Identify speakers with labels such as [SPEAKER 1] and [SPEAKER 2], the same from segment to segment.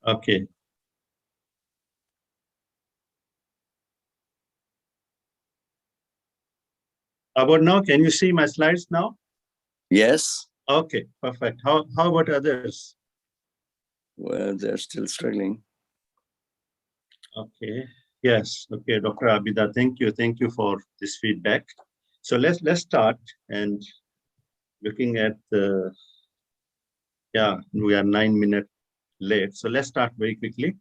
[SPEAKER 1] Okay. How about now? Can you see my slides now?
[SPEAKER 2] Yes.
[SPEAKER 1] Okay, perfect. How about others?
[SPEAKER 2] Well, they're still struggling.
[SPEAKER 1] Okay. Yes. Okay, Dr. Abida, thank you. Thank you for this feedback. So let's start. And looking at the, we are 9 minutes late. So let's start very quickly.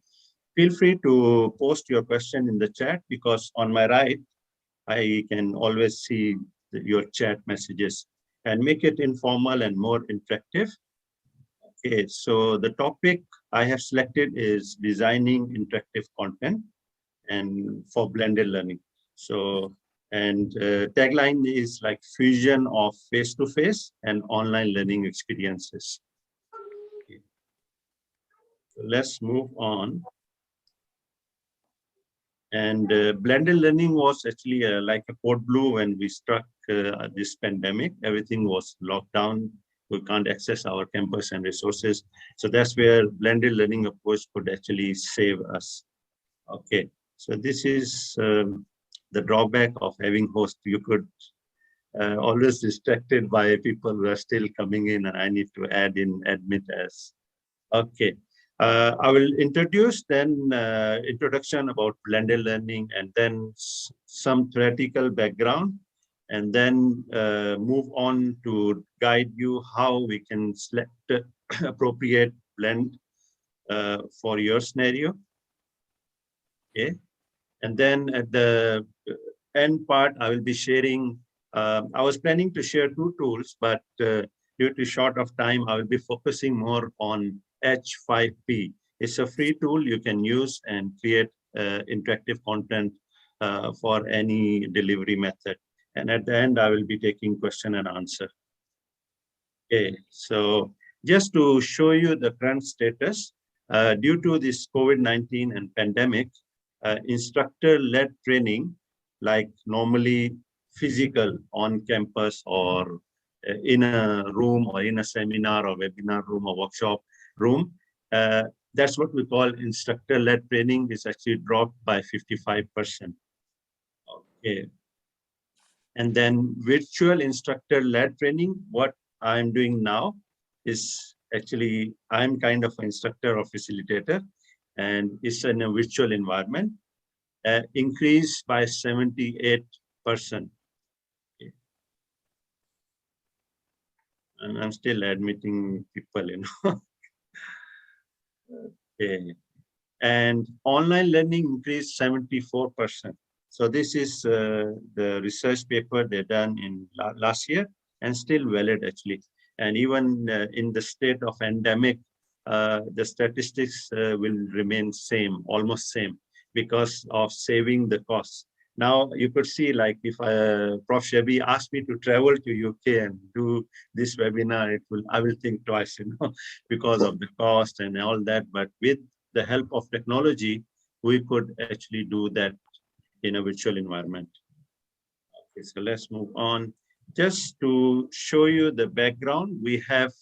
[SPEAKER 1] Feel free to post your question in the chat, because on my right, I can always see your chat messages, and make it informal and more interactive. Okay, so the topic I have selected is designing interactive content and for blended learning. So, and tagline is like fusion of face-to-face and online learning experiences. Okay. So let's move on. And blended learning was actually like a code blue when we struck this pandemic. Everything was locked down. We can't access our campus and resources. So that's where blended learning approach could actually save us. Okay, so this is the drawback of having hosts. You could always distracted by people who are still coming in, and I need to add in admit as. Okay. I will introduce then introduction about blended learning, and then some theoretical background, and then move on to guide you how we can select appropriate blend for your scenario. Okay. And then at the end part, I will be sharing, I was planning to share 2 tools, but due to short of time, I will be focusing more on H5P. It's a free tool you can use and create interactive content for any delivery method. And at the end, I will be taking question and answer. Okay, so just to show you the current status, due to this COVID-19 and pandemic, instructor-led training, like normally physical on campus or in a room or in a seminar or webinar room or workshop room, that's what we call instructor-led training, is actually dropped by 55%. Okay. And then virtual instructor-led training, what I'm doing now is actually, I'm kind of an instructor or facilitator, and it's in a virtual environment, increased by 78%. Okay. And I'm still admitting people, you know. Okay. And online learning increased 74%. So this is the research paper they done in last year, and still valid actually. And even in the state of endemic, the statistics will remain same, almost same, because of saving the costs. Now you could see, like, if Prof. Shabi asked me to travel to UK and do this webinar, I will think twice, you know, because of the cost and all that. But with the help of technology, we could actually do that in a virtual environment. Okay, so let's move on. Just to show you the background, we have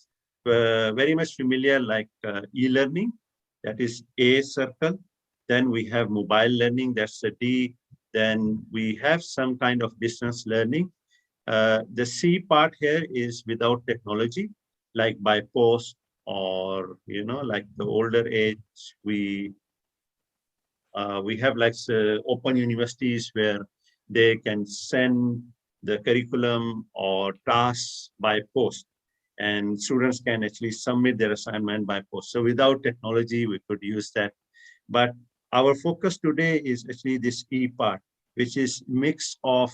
[SPEAKER 1] very much familiar like e-learning, that is A circle. Then we have mobile learning, that's a D. Then we have some kind of distance learning. The C part here is without technology, like by post, or, you know, like the older age, we have like open universities where they can send the curriculum or tasks by post, and students can actually submit their assignment by post. So without technology, we could use that. But our focus today is actually this E part, which is mix of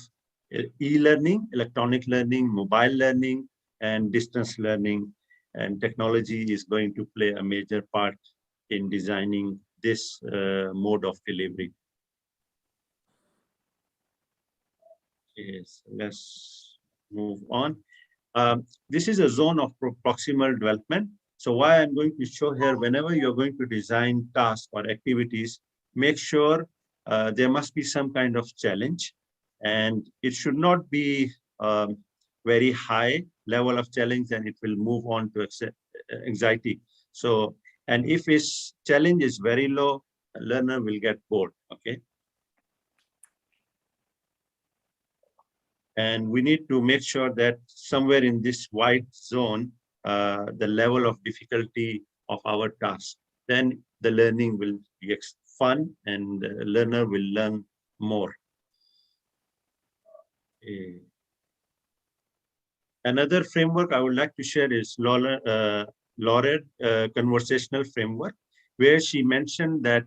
[SPEAKER 1] e-learning, electronic learning, mobile learning, and distance learning. And technology is going to play a major part in designing this mode of delivery. Yes, let's move on. This is a zone of proximal development. So why I'm going to show here, whenever you're going to design tasks or activities, make sure there must be some kind of challenge, and it should not be very high level of challenge, and it will move on to anxiety. So And if his challenge is very low, a learner will get bored, okay? And we need to make sure that somewhere in this white zone, the level of difficulty of our task, then the learning will be fun and the learner will learn more. Another framework I would like to share is Laura conversational framework, where she mentioned that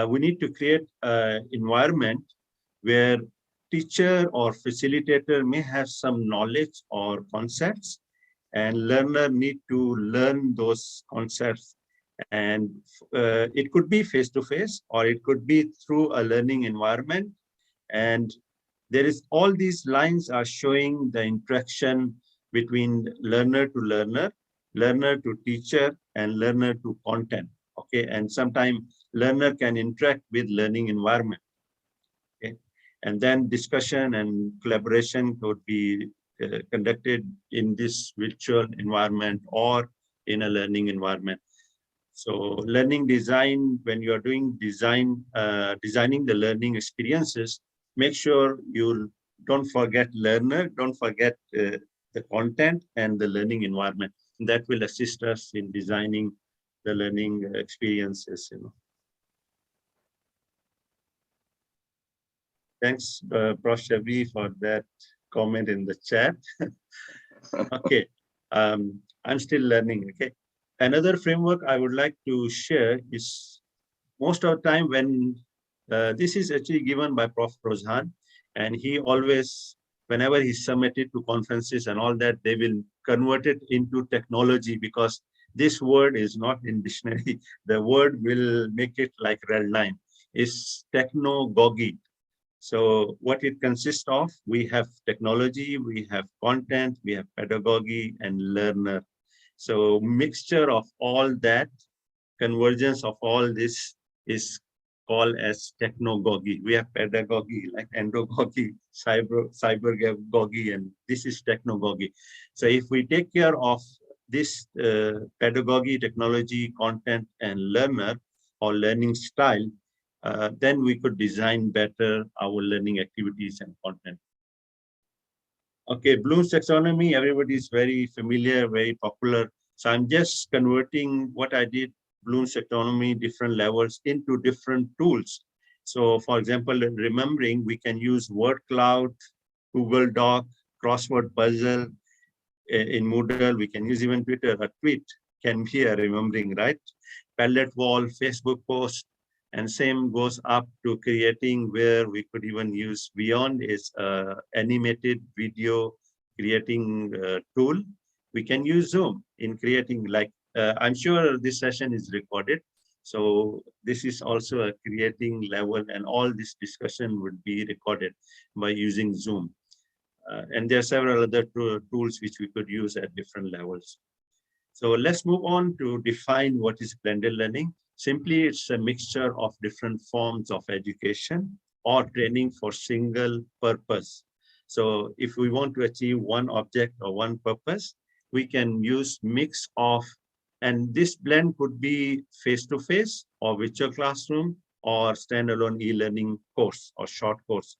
[SPEAKER 1] we need to create an environment where teacher or facilitator may have some knowledge or concepts, and learner need to learn those concepts. And it could be face-to-face, or it could be through a learning environment. And there is all these lines are showing the interaction between learner to learner, learner to teacher, and learner to content. Okay, and sometimes learner can interact with learning environment. Okay, and then discussion and collaboration could be conducted in this virtual environment or in a learning environment. So learning design, when you are doing designing the learning experiences, make sure you don't forget learner, don't forget the content and the learning environment. That will assist us in designing the learning experiences. Thanks, Prof. Shabi, for that comment in the chat. Okay, I'm still learning. Okay, another framework I would like to share is most of the time when this is actually given by Prof. Rozhan, and he always, whenever he's submitted to conferences and all that, they will convert it into technology because this word is not in dictionary. The word will make it like red line. It's technogogy. So what it consists of, we have technology, we have content, we have pedagogy and learner. So mixture of all that, convergence of all this is called as technogogy. We have pedagogy like endogogy, cybergogy, and this is technogogy. So if we take care of this pedagogy, technology, content, and learner or learning style, then we could design better our learning activities and content. Okay, Bloom's taxonomy, everybody is very familiar, very popular. So I'm just converting what I did, Bloom's taxonomy, different levels into different tools. So for example, remembering, we can use word cloud, Google Doc, crossword puzzle. In Moodle, we can use even Twitter. A tweet can be a remembering, right? Palette wall, Facebook post, and same goes up to creating, where we could even use beyond is animated video creating tool. We can use Zoom in creating, like I'm sure this session is recorded. So this is also a creating level, and all this discussion would be recorded by using Zoom. And there are several other tools which we could use at different levels. So let's move on to define what is blended learning. Simply, it's a mixture of different forms of education or training for single purpose. So if we want to achieve one object or one purpose, we can use mix of, and this blend could be face-to-face or virtual classroom or standalone e-learning course or short course,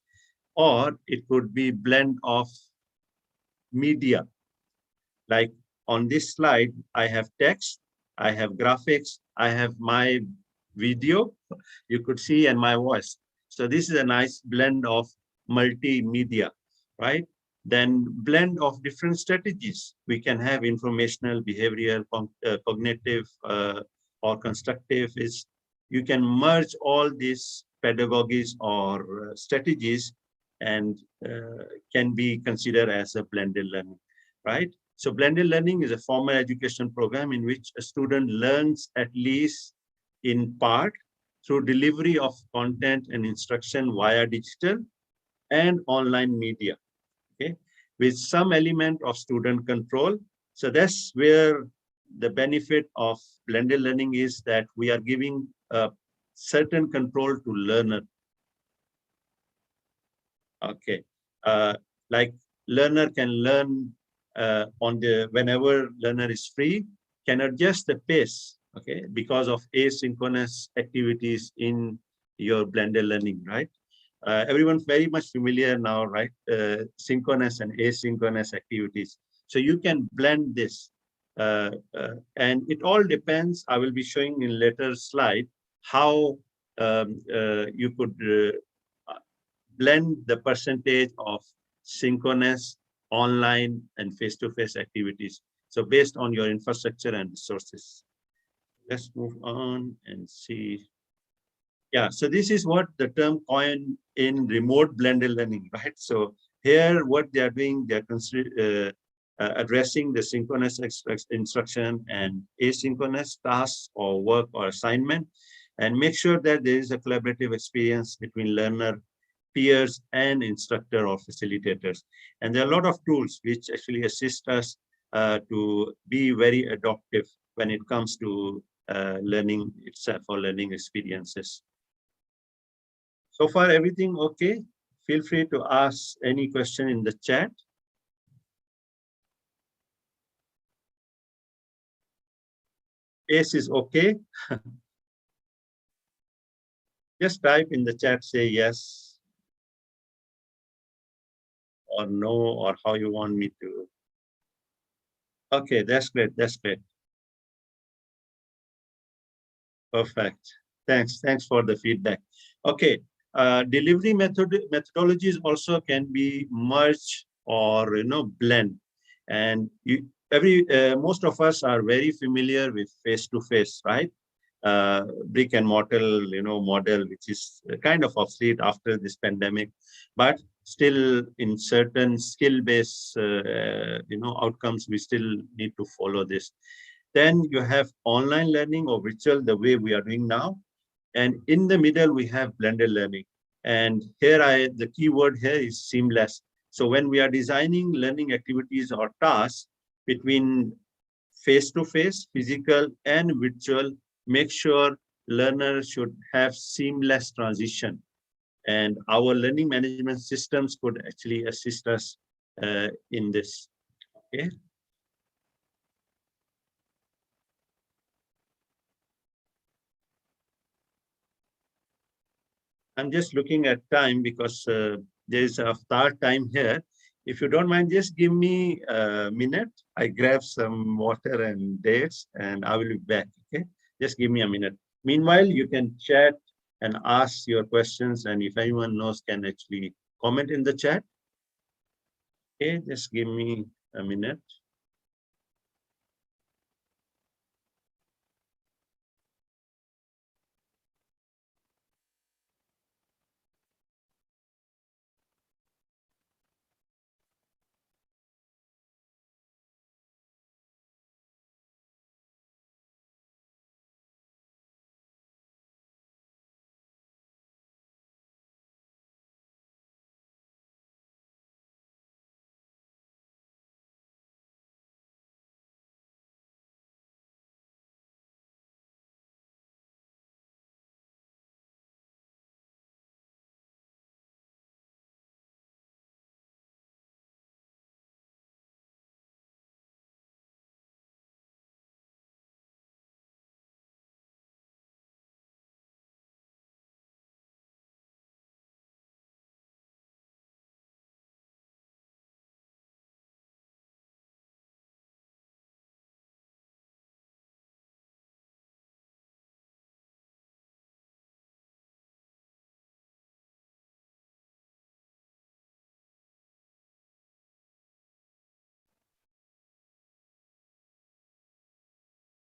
[SPEAKER 1] or it could be blend of media. Like on this slide, I have text, I have graphics, I have my video, you could see, and my voice. So this is a nice blend of multimedia, right? Then blend of different strategies. We can have informational, behavioral, cognitive, or constructive. You can merge all these pedagogies or strategies and can be considered as a blended learning, right? So blended learning is a formal education program in which a student learns at least in part through delivery of content and instruction via digital and online media, okay, with some element of student control. So that's where the benefit of blended learning is, that we are giving a certain control to learner. Okay, like learner can learn whenever learner is free, can adjust the pace okay, because of asynchronous activities in your blended learning, right? Everyone's very much familiar now, right? Synchronous and asynchronous activities. So you can blend this. And it all depends. I will be showing in later slide how you could blend the percentage of synchronous, online, and face-to-face activities. So based on your infrastructure and resources. Let's move on and see. Yeah, so this is what the term coined in remote blended learning, right? So here, what they are doing, they are addressing the synchronous instruction and asynchronous tasks or work or assignment, and make sure that there is a collaborative experience between learner, peers, and instructor or facilitators. And there are a lot of tools which actually assist us to be very adaptive when it comes to learning itself or learning experiences. So far, everything okay? Feel free to ask any question in the chat. Ace is okay. Just type in the chat, say yes or no, or how you want me to. Okay, that's great. That's great. Perfect. Thanks for the feedback. Okay, delivery methodologies also can be merged or blend, and most of us are very familiar with face-to-face, right? Brick and mortar, model, which is kind of obsolete after this pandemic, but still in certain skill-based, outcomes, we still need to follow this. Then you have online learning or virtual, the way we are doing now. And in the middle, we have blended learning. And here the key word here is seamless. So when we are designing learning activities or tasks between face-to-face, physical, and virtual, make sure learners should have seamless transition. And our learning management systems could actually assist us in this. Okay. I'm just looking at time because there is a start time here. If you don't mind, just give me a minute. I grab some water and dates, and I will be back. Okay, just give me a minute. Meanwhile, you can chat and ask your questions, and if anyone knows, can actually comment in the chat. Okay, just give me a minute.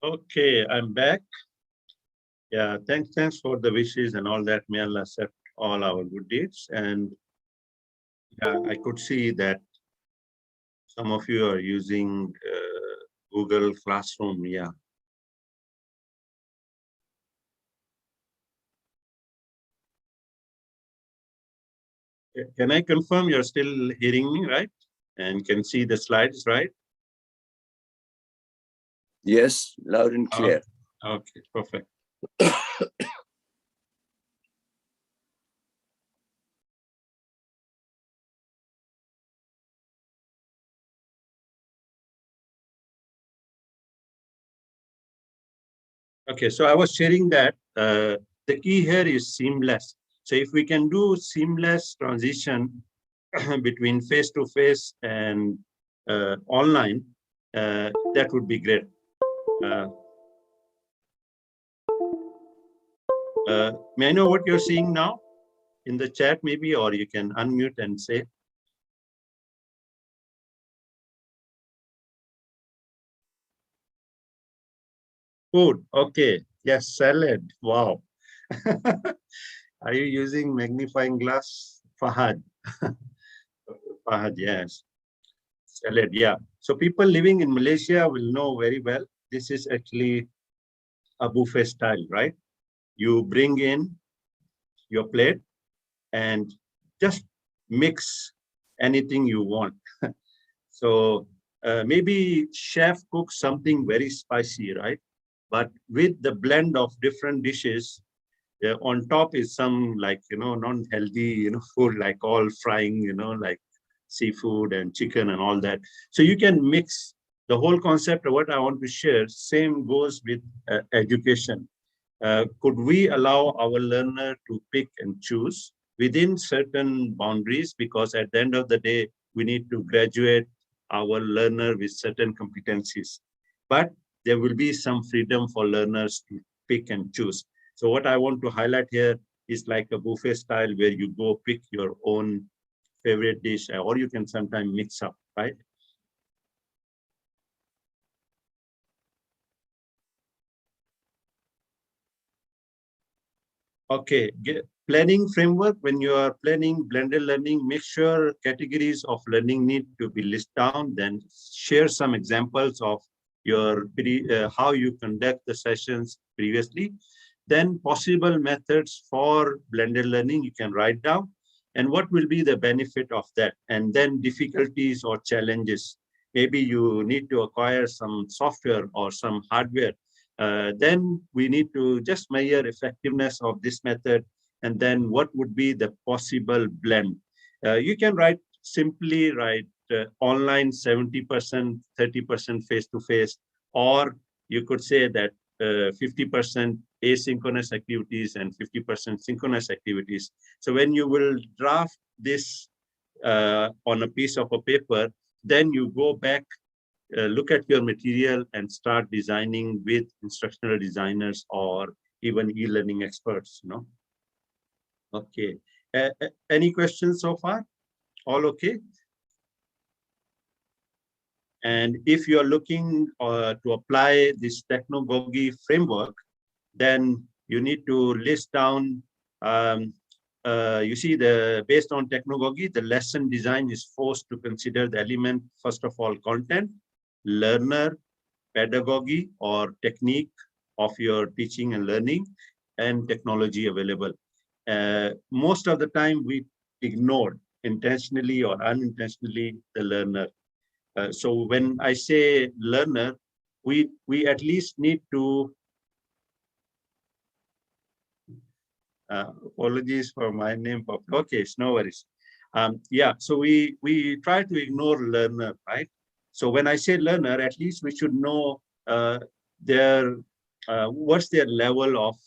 [SPEAKER 1] Okay, I'm back. Yeah, thanks for the wishes and all that. May Allah accept all our good deeds. And yeah, I could see that some of you are using Google Classroom. Yeah. Can I confirm you're still hearing me, right? And can see the slides, right?
[SPEAKER 2] Yes, loud and clear.
[SPEAKER 1] Okay, perfect. Okay, so I was sharing that the key here is seamless. So if we can do seamless transition between face-to-face and online, that would be great. May I know what you're seeing now in the chat maybe, or you can unmute and say. Food, okay, yes, salad, wow. Are you using magnifying glass? Fahad. Fahad, yes. Salad, yeah. So people living in Malaysia will know very well. This is actually a buffet style, right? You bring in your plate and just mix anything you want. So maybe chef cooks something very spicy, right? But with the blend of different dishes, on top is some like, non-healthy, food like all frying, like seafood and chicken and all that. So you can mix the whole concept of what I want to share. Same goes with education. Could we allow our learner to pick and choose within certain boundaries? Because at the end of the day, we need to graduate our learner with certain competencies. But there will be some freedom for learners to pick and choose. So what I want to highlight here is like a buffet style where you go pick your own favorite dish, or you can sometimes mix up, right? Okay, planning framework. When you are planning blended learning, make sure categories of learning need to be listed down. Then share some examples of your how you conduct the sessions previously. Then possible methods for blended learning you can write down, and what will be the benefit of that. And then difficulties or challenges. Maybe you need to acquire some software or some hardware. Then we need to just measure effectiveness of this method, and then what would be the possible blend. You can simply write online 70%, 30% face-to-face, or you could say that 50% asynchronous activities and 50% synchronous activities. So when you will draft this on a piece of a paper, then you go back, look at your material and start designing with instructional designers or even e-learning experts, Okay. Any questions so far? All okay? And if you're looking to apply this technogogy framework, then you need to list down, you see, based on technogogy, the lesson design is forced to consider the element, first of all, content, learner, pedagogy or technique of your teaching and learning, and technology available. Most of the time we ignore intentionally or unintentionally the learner. So when I say learner, we at least need to, apologies for my name, okay, it's no worries. Yeah, so we try to ignore learner, right? So when I say learner, at least we should know their what's their level of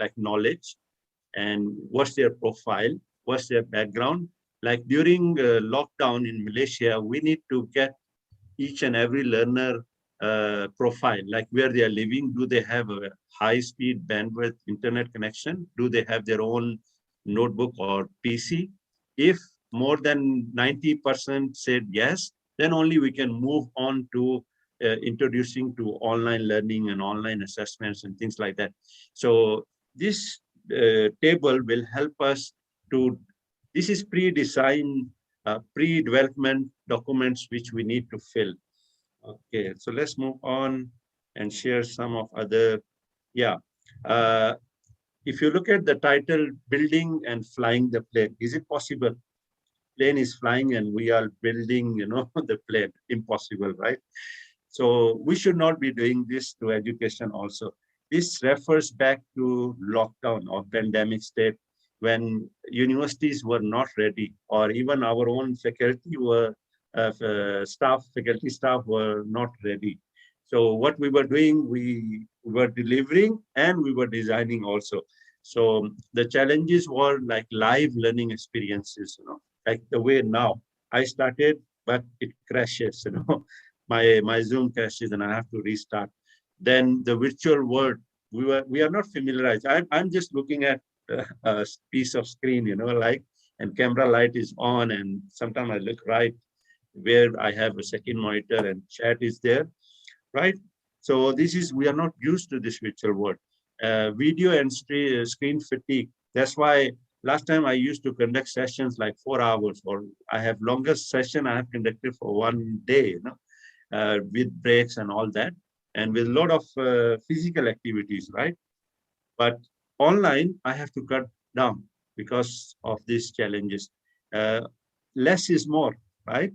[SPEAKER 1] like knowledge, and what's their profile, what's their background. Like during lockdown in Malaysia, we need to get each and every learner profile, like where they are living. Do they have a high-speed bandwidth internet connection? Do they have their own notebook or PC? If more than 90% said yes, then only we can move on to introducing to online learning and online assessments and things like that. So this table will help us to, this is pre-designed, pre-development documents which we need to fill. Okay, so let's move on and share some of other, yeah. If you look at the title, Building and Flying the Plane, is it possible? Plane is flying and we are building, the plane. Impossible, right? So we should not be doing this to education also. This refers back to lockdown or pandemic state, when universities were not ready, or even our own faculty were, faculty staff were not ready. So what we were doing, we were delivering and we were designing also. So the challenges were like live learning experiences, like the way now I started, but it crashes, my Zoom crashes and I have to restart. Then the virtual world, we are not familiarized. I'm just looking at a piece of screen, like, and camera light is on, and sometimes I look right where I have a second monitor and chat is there, right? So we are not used to this virtual world. Video and screen fatigue. That's why last time I used to conduct sessions like 4 hours, or I have longest session I have conducted for one day, with breaks and all that, and with a lot of physical activities, right? But online, I have to cut down because of these challenges. Uh, Less is more, right?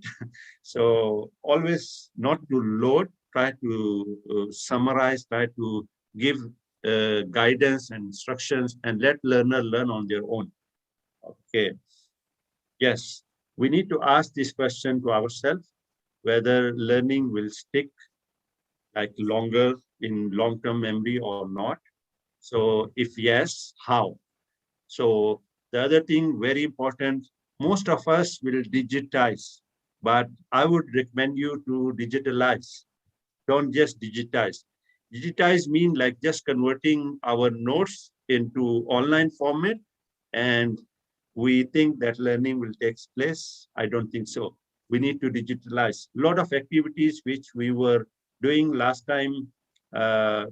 [SPEAKER 1] So always not to load, try to summarize, try to give guidance and instructions, and let learner learn on their own. Okay. Yes, we need to ask this question to ourselves, whether learning will stick like longer in long-term memory or not. So if yes, how? So the other thing, very important, most of us will digitize, but I would recommend you to digitalize. Don't just digitize. Digitize means like just converting our notes into online format, and we think that learning will take place. I don't think so. We need to digitalize. A lot of activities which we were doing last time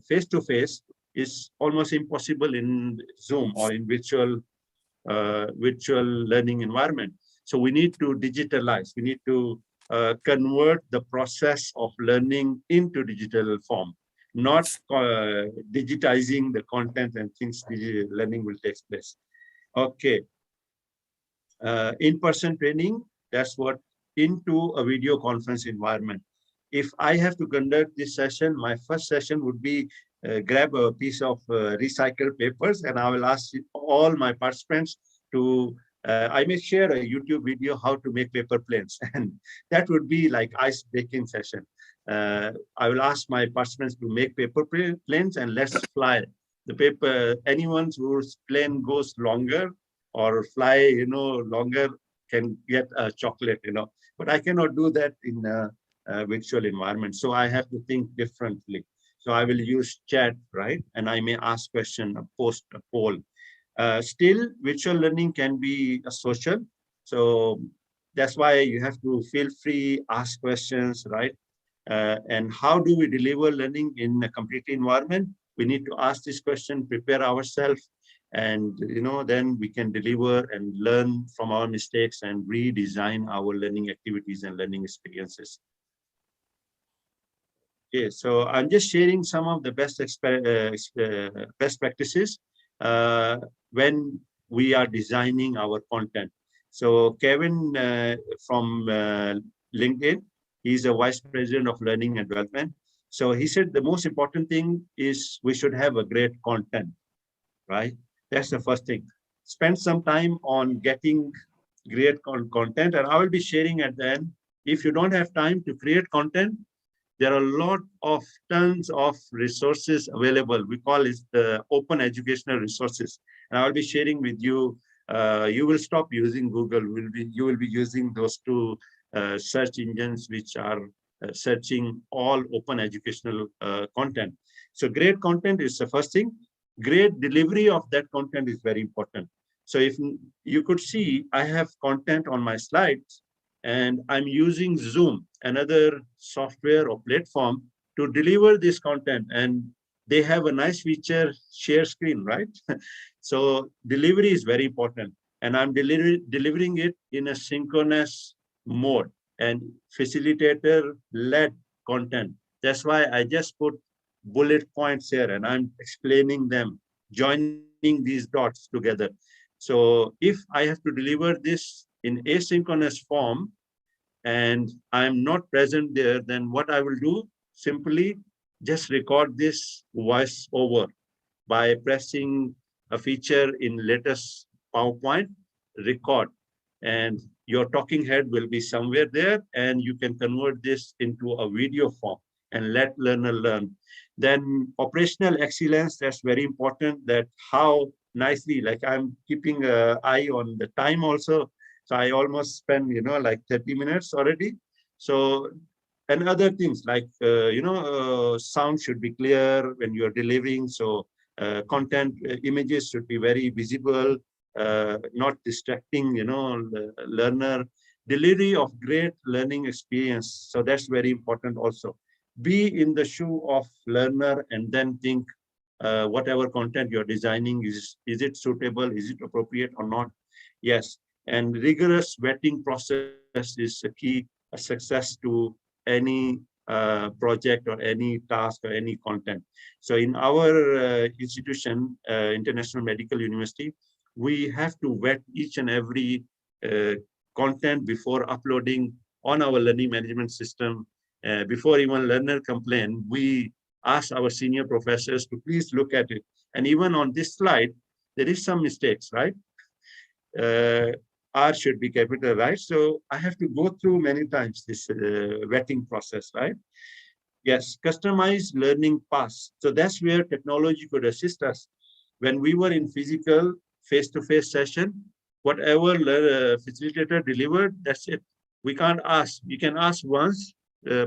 [SPEAKER 1] face to face is almost impossible in Zoom or in virtual learning environment. So we need to digitalize. We need to convert the process of learning into digital form, not digitizing the content and things. Learning will take place. Okay. In-person training, that's what, into a video conference environment. If I have to conduct this session, my first session would be grab a piece of recycled papers, and I will ask all my participants to, I may share a YouTube video how to make paper planes, and that would be like ice breaking session. I will ask my participants to make paper planes, and let's fly. The paper, anyone whose plane goes longer or fly, longer, can get a chocolate, but I cannot do that in a virtual environment. So I have to think differently. So I will use chat, right? And I may ask question, post a poll. Still, virtual learning can be a social. So that's why you have to feel free, ask questions, right? And how do we deliver learning in a complete environment? We need to ask this question, prepare ourselves, and then we can deliver and learn from our mistakes and redesign our learning activities and learning experiences. Okay, so I'm just sharing some of the best practices when we are designing our content. So Kevin from LinkedIn, he's a vice president of learning and development. So he said the most important thing is we should have a great content, right? That's the first thing. Spend some time on getting great content, and I will be sharing at the end. If you don't have time to create content, there are a lot of tons of resources available. We call it the open educational resources. And I'll be sharing with you. You will stop using Google. You will be using those two search engines which are searching all open educational content. So great content is the first thing. Great delivery of that content is very important. So if you could see, I have content on my slides, and I'm using Zoom, another software or platform, to deliver this content. And they have a nice feature, share screen, right? So delivery is very important. And I'm delivering it in a synchronous mode and facilitator-led content. That's why I just put bullet points here, and I'm explaining them, joining these dots together. So if I have to deliver this in asynchronous form and I'm not present there, then what I will do, simply just record this voice over by pressing a feature in latest PowerPoint, record, and your talking head will be somewhere there, and you can convert this into a video form. and let learner learn. Then operational excellence, that's very important, that how nicely, like I'm keeping an eye on the time also. So I almost spend, like 30 minutes already. So, and other things like, sound should be clear when you're delivering. So content, images should be very visible, not distracting, learner. Delivery of great learning experience. So that's very important also. Be in the shoe of learner and then think whatever content you're designing, is it suitable, is it appropriate or not? Yes. And rigorous vetting process is a key success to any project or any task or any content. So in our institution, International Medical University, we have to vet each and every content before uploading on our learning management system. Before even learner complain, we ask our senior professors to please look at it. And even on this slide, there is some mistakes, right? R should be capitalized. So I have to go through many times this vetting process, right? Yes, customized learning paths. So that's where technology could assist us. When we were in physical face-to-face session, whatever facilitator delivered, that's it. We can't ask. You can ask once,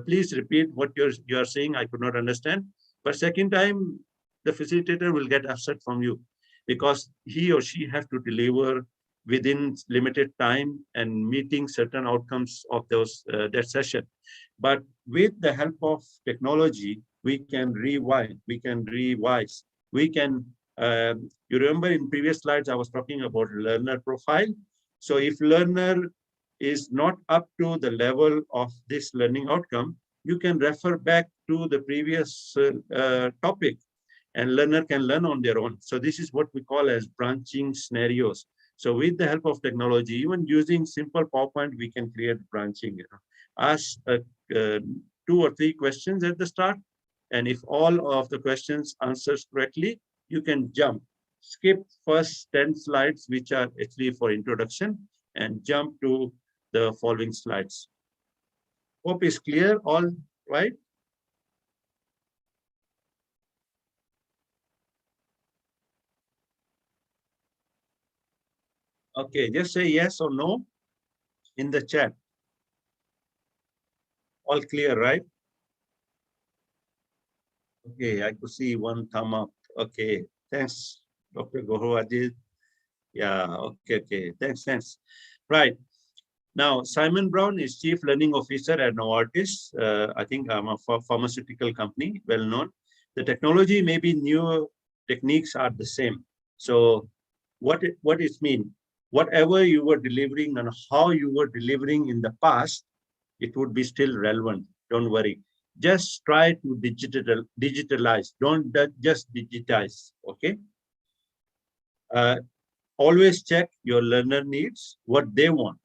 [SPEAKER 1] please repeat what you are saying, I could not understand. But second time, the facilitator will get upset from you because he or she have to deliver within limited time and meeting certain outcomes of that session. But with the help of technology, we can rewind, we can revise, we can, you remember in previous slides, I was talking about learner profile. So if learner is not up to the level of this learning outcome, you can refer back to the previous topic and learner can learn on their own. So this is what we call as branching scenarios. So with the help of technology, even using simple PowerPoint, we can create branching. Ask 2 or 3 questions at the start. And if all of the questions answers correctly, you can jump, skip first 10 slides, which are actually for introduction, and jump to the following slides. Hope is clear, all right? Okay, just say yes or no in the chat. All clear, right? Okay, I could see 1 thumb up. Okay, thanks, Dr. Gohar. Yeah, okay. Thanks. Right. Now, Simon Brown is Chief Learning Officer at Novartis. I think I'm a pharmaceutical company, well known. The technology may be new, techniques are the same. So what it mean? Whatever you were delivering and how you were delivering in the past, it would be still relevant. Don't worry. Just try to digitalize. Don't just digitize, okay? Always check your learner needs, what they want.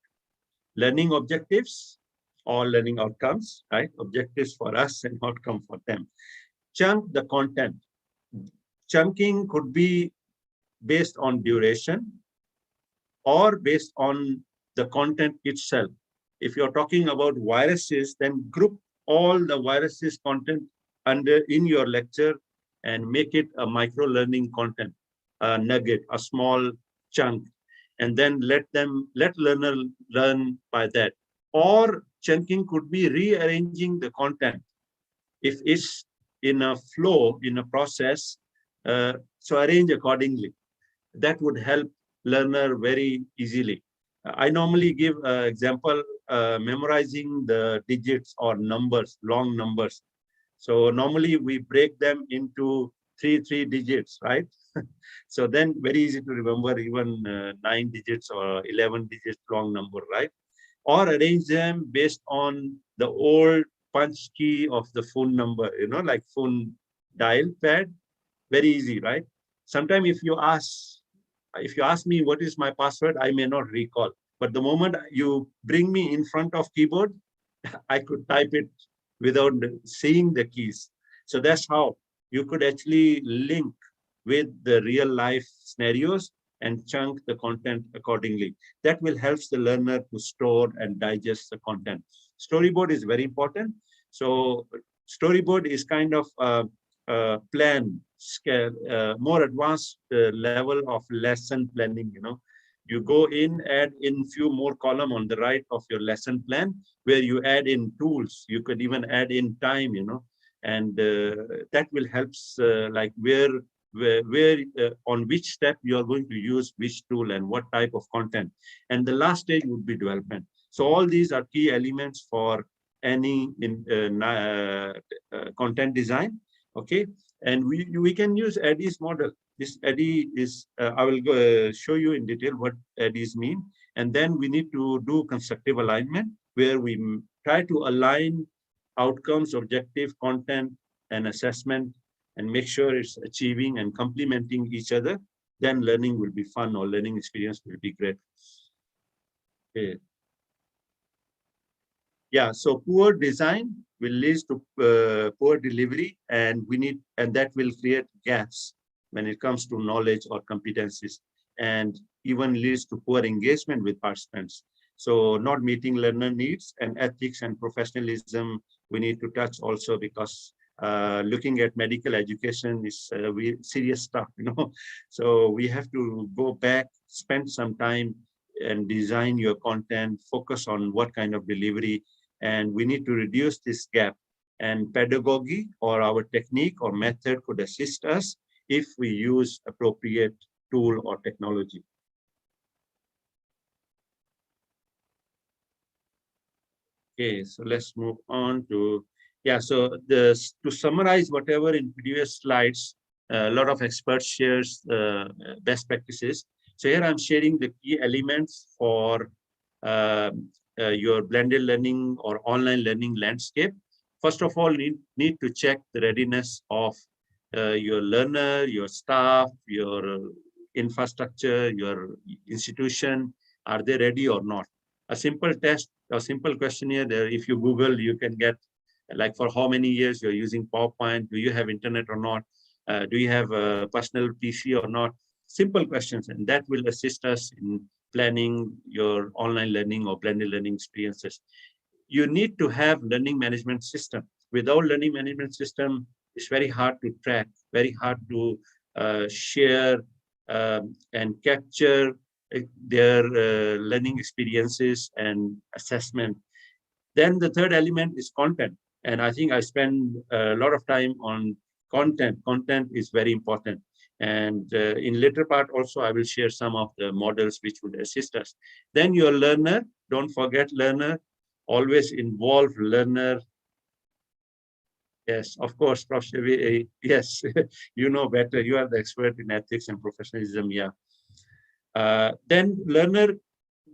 [SPEAKER 1] Learning objectives or learning outcomes, right? Objectives for us and outcome for them. Chunk the content. Chunking could be based on duration or based on the content itself. If you're talking about viruses, then group all the viruses content in your lecture and make it a micro learning content, a nugget, a small chunk, and then let learner learn by that. Or chunking could be rearranging the content. If it's in a flow, in a process, so arrange accordingly. That would help learner very easily. I normally give example, memorizing the digits or numbers, long numbers. So normally we break them into three digits, right? So then very easy to remember even 9 digits or 11 digits long number, right? Or arrange them based on the old punch key of the phone number, like phone dial pad. Very easy, right? Sometimes if you ask me what is my password, I may not recall. But the moment you bring me in front of keyboard, I could type it without seeing the keys. So that's how you could actually link with the real life scenarios and chunk the content accordingly. That will help the learner to store and digest the content. Storyboard is very important. So Storyboard is kind of plan scale, more advanced level of lesson planning. You go in, add in few more column on the right of your lesson plan, where you add in tools. You could even add in time, and that will help like where on which step you are going to use which tool and what type of content. And the last stage would be development. So all these are key elements for any content design. Okay, and we can use Addis model. This Addis is I will go show you in detail what Addis mean, and then we need to do constructive alignment, where we try to align outcomes, objective, content, and assessment, and make sure it's achieving and complementing each other. Then learning will be fun, or learning experience will be great. Okay. Yeah, so poor design will lead to poor delivery, and that will create gaps when it comes to knowledge or competencies, and even leads to poor engagement with participants. So not meeting learner needs, and ethics and professionalism we need to touch also, because looking at medical education is serious stuff, So we have to go back, spend some time and design your content, focus on what kind of delivery, and we need to reduce this gap. And pedagogy or our technique or method could assist us if we use appropriate tool or technology. Okay, so let's move on to, yeah, so to summarize whatever in previous slides, a lot of experts shares best practices. So here I'm sharing the key elements for your blended learning or online learning landscape. First of all, need to check the readiness of your learner, your staff, your infrastructure, your institution. Are they ready or not? A simple test, a simple questionnaire there, if you Google, you can get like for how many years you're using PowerPoint, do you have internet or not? Do you have a personal PC or not? Simple questions, and that will assist us in planning your online learning or blended learning experiences. You need to have learning management system. Without learning management system, it's very hard to track, very hard to share and capture their learning experiences and assessment. Then the third element is content. And I think I spend a lot of time on content. Content is very important. And in later part also, I will share some of the models which would assist us. Then your learner, don't forget learner, always involve learner. Yes, of course, Prof. Shavi, yes, you know better. You are the expert in ethics and professionalism, yeah. Then learner,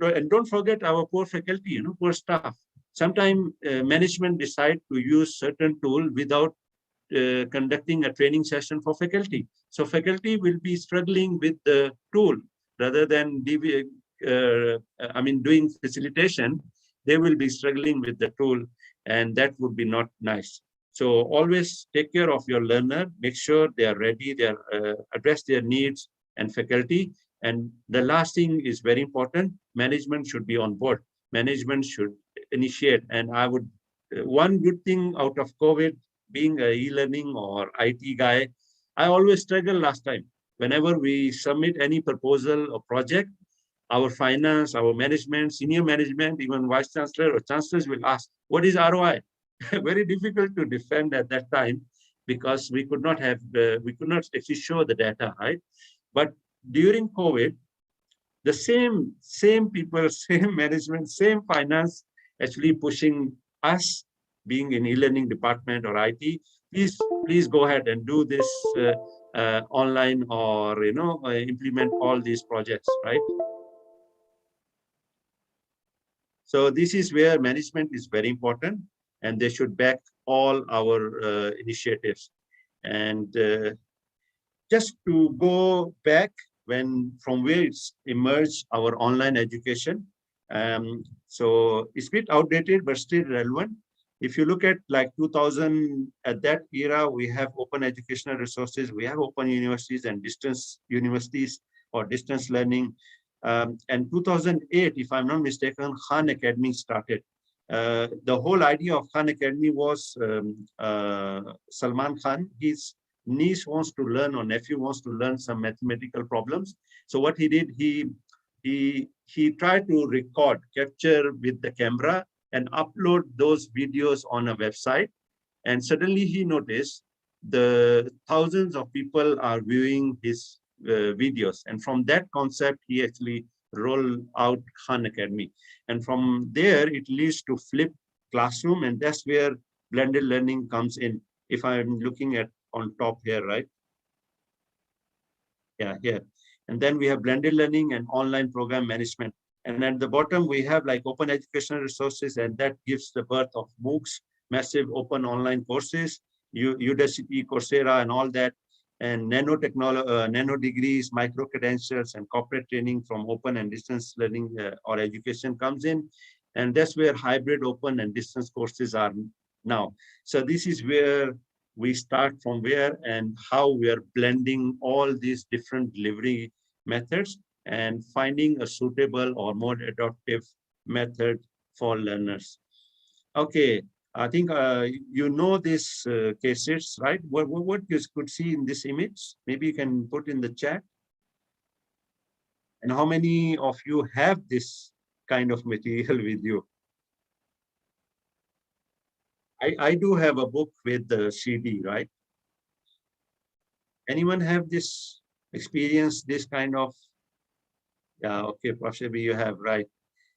[SPEAKER 1] and don't forget our poor faculty, poor staff. Sometimes management decide to use certain tool without conducting a training session for faculty. So faculty will be struggling with the tool rather than doing facilitation. They will be struggling with the tool, and that would be not nice. So always take care of your learner, make sure they are ready, they are address their needs and faculty. And the last thing is very important, management should be on board. Management should initiate. And I would, one good thing out of COVID, being a e-learning or IT guy, I always struggle last time. Whenever we submit any proposal or project, our finance, our management, senior management, even vice chancellor or chancellors will ask, what is ROI? Very difficult to defend at that time, because we could not actually show the data, right? But during COVID, the same people, same management, same finance, actually pushing us, being in e-learning department or IT, please go ahead and do this online, or implement all these projects, right? So this is where management is very important, and they should back all our initiatives. And just to go back from where it's emerged, our online education. So it's a bit outdated, but still relevant. If you look at like 2000, at that era, we have open educational resources, we have open universities and distance universities or distance learning. And 2008, if I'm not mistaken, Khan Academy started. the whole idea of Khan Academy was Salman Khan, his niece wants to learn or nephew wants to learn some mathematical problems. So what he did, he tried to record, capture with the camera and upload those videos on a website. And suddenly he noticed the thousands of people are viewing his videos. And from that concept, he actually rolled out Khan Academy. And from there, it leads to flipped classroom. And that's where blended learning comes in. If I'm looking at on top here, right? Yeah, here. And then we have blended learning and online program management. And at the bottom, we have like open educational resources, and that gives the birth of MOOCs, massive open online courses, Udacity, Coursera, and all that, and nanotechnology, nano degrees, micro credentials, and corporate training from open and distance learning or education comes in. And that's where hybrid open and distance courses are now. So this is where we start from where and how we are blending all these different delivery methods and finding a suitable or more adaptive method for learners. Okay, I think you know these cases, right? What you could see in this image, maybe you can put in the chat. And how many of you have this kind of material with you? I do have a book with the CD, right? Anyone have this experience, this kind of, yeah, okay, possibly you have, right?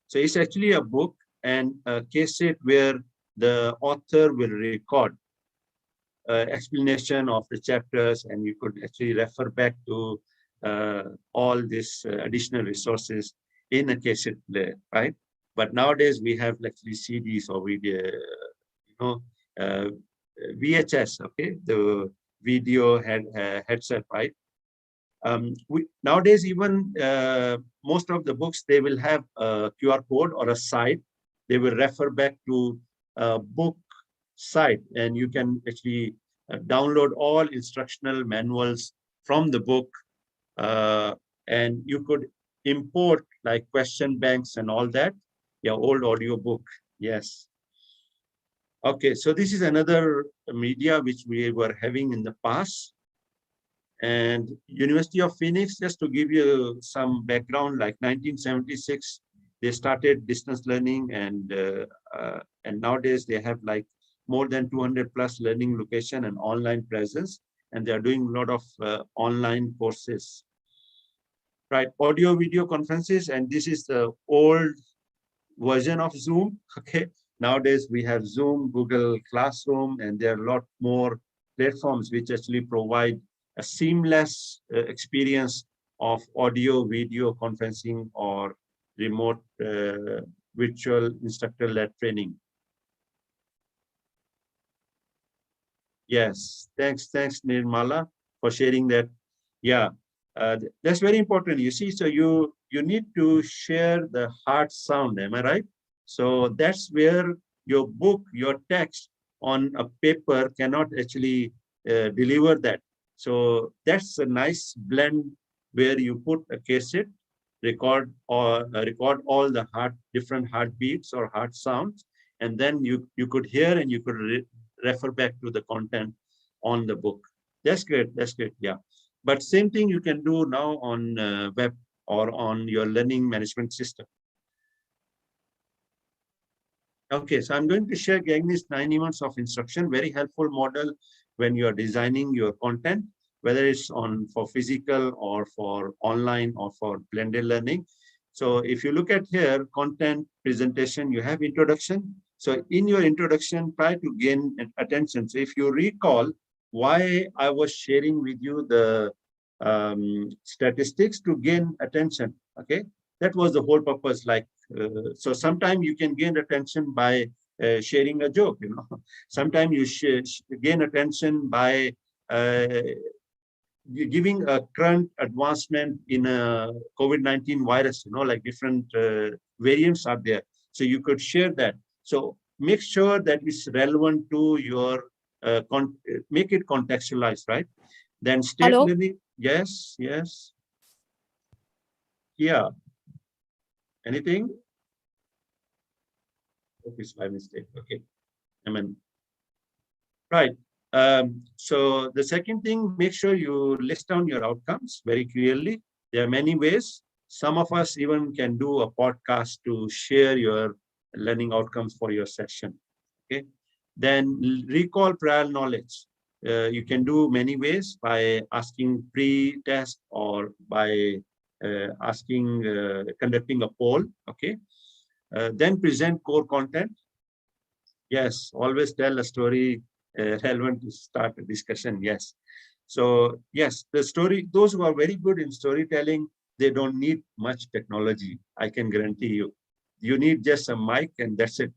[SPEAKER 1] So it's actually a book and a cassette where the author will record explanation of the chapters, and you could actually refer back to all these additional resources in a cassette player, right? But nowadays we have actually CDs or video, VHS, okay, the video headset, right? Nowadays, even most of the books, they will have a QR code or a site. They will refer back to a book site, and you can actually download all instructional manuals from the book, and you could import like question banks and all that. Yeah, old audio book, yes. Okay, so this is another media which we were having in the past. And University of Phoenix, just to give you some background, like 1976, they started distance learning, and nowadays they have like more than 200 plus learning location and online presence, and they are doing a lot of online courses. Right, audio video conferences, and this is the old version of Zoom. Okay, nowadays we have Zoom, Google Classroom, and there are a lot more platforms which actually provide a seamless experience of audio, video conferencing or remote virtual instructor-led training. Yes, thanks, Nirmala, for sharing that. Yeah, that's very important. You see, so you need to share the hard sound, am I right? So that's where your book, your text on a paper cannot actually deliver that. So that's a nice blend where you put a cassette, record all the different heartbeats or heart sounds, and then you could hear and you could refer back to the content on the book. That's great. That's great. Yeah. But same thing you can do now on web or on your learning management system. Okay, so I'm going to share Gagny's 9 events of instruction, very helpful model when you are designing your content, whether it's for physical or for online or for blended learning. So if you look at here, content, presentation, you have introduction. So in your introduction, try to gain attention. So if you recall why I was sharing with you the statistics, to gain attention, okay? That was the whole purpose. Like, so sometimes you can gain attention by sharing a joke, you know. Sometimes you gain attention by giving a current advancement in a COVID-19 virus, you know, like different variants are there. So you could share that. So make sure that it's relevant to your, make it contextualized, right? Then state learning, yes, yes. Yeah. Anything? hope it's my mistake. Okay. Right. So the second thing, make sure you list down your outcomes very clearly. There are many ways. Some of us even can do a podcast to share your learning outcomes for your session. Okay. Then recall prior knowledge. You can do many ways by asking pre-test or by conducting a poll. Okay. Then present core content. Yes, always tell a story relevant to start a discussion. Yes. So yes, the story, those who are very good in storytelling, they don't need much technology. I can guarantee you. You need just a mic and that's it.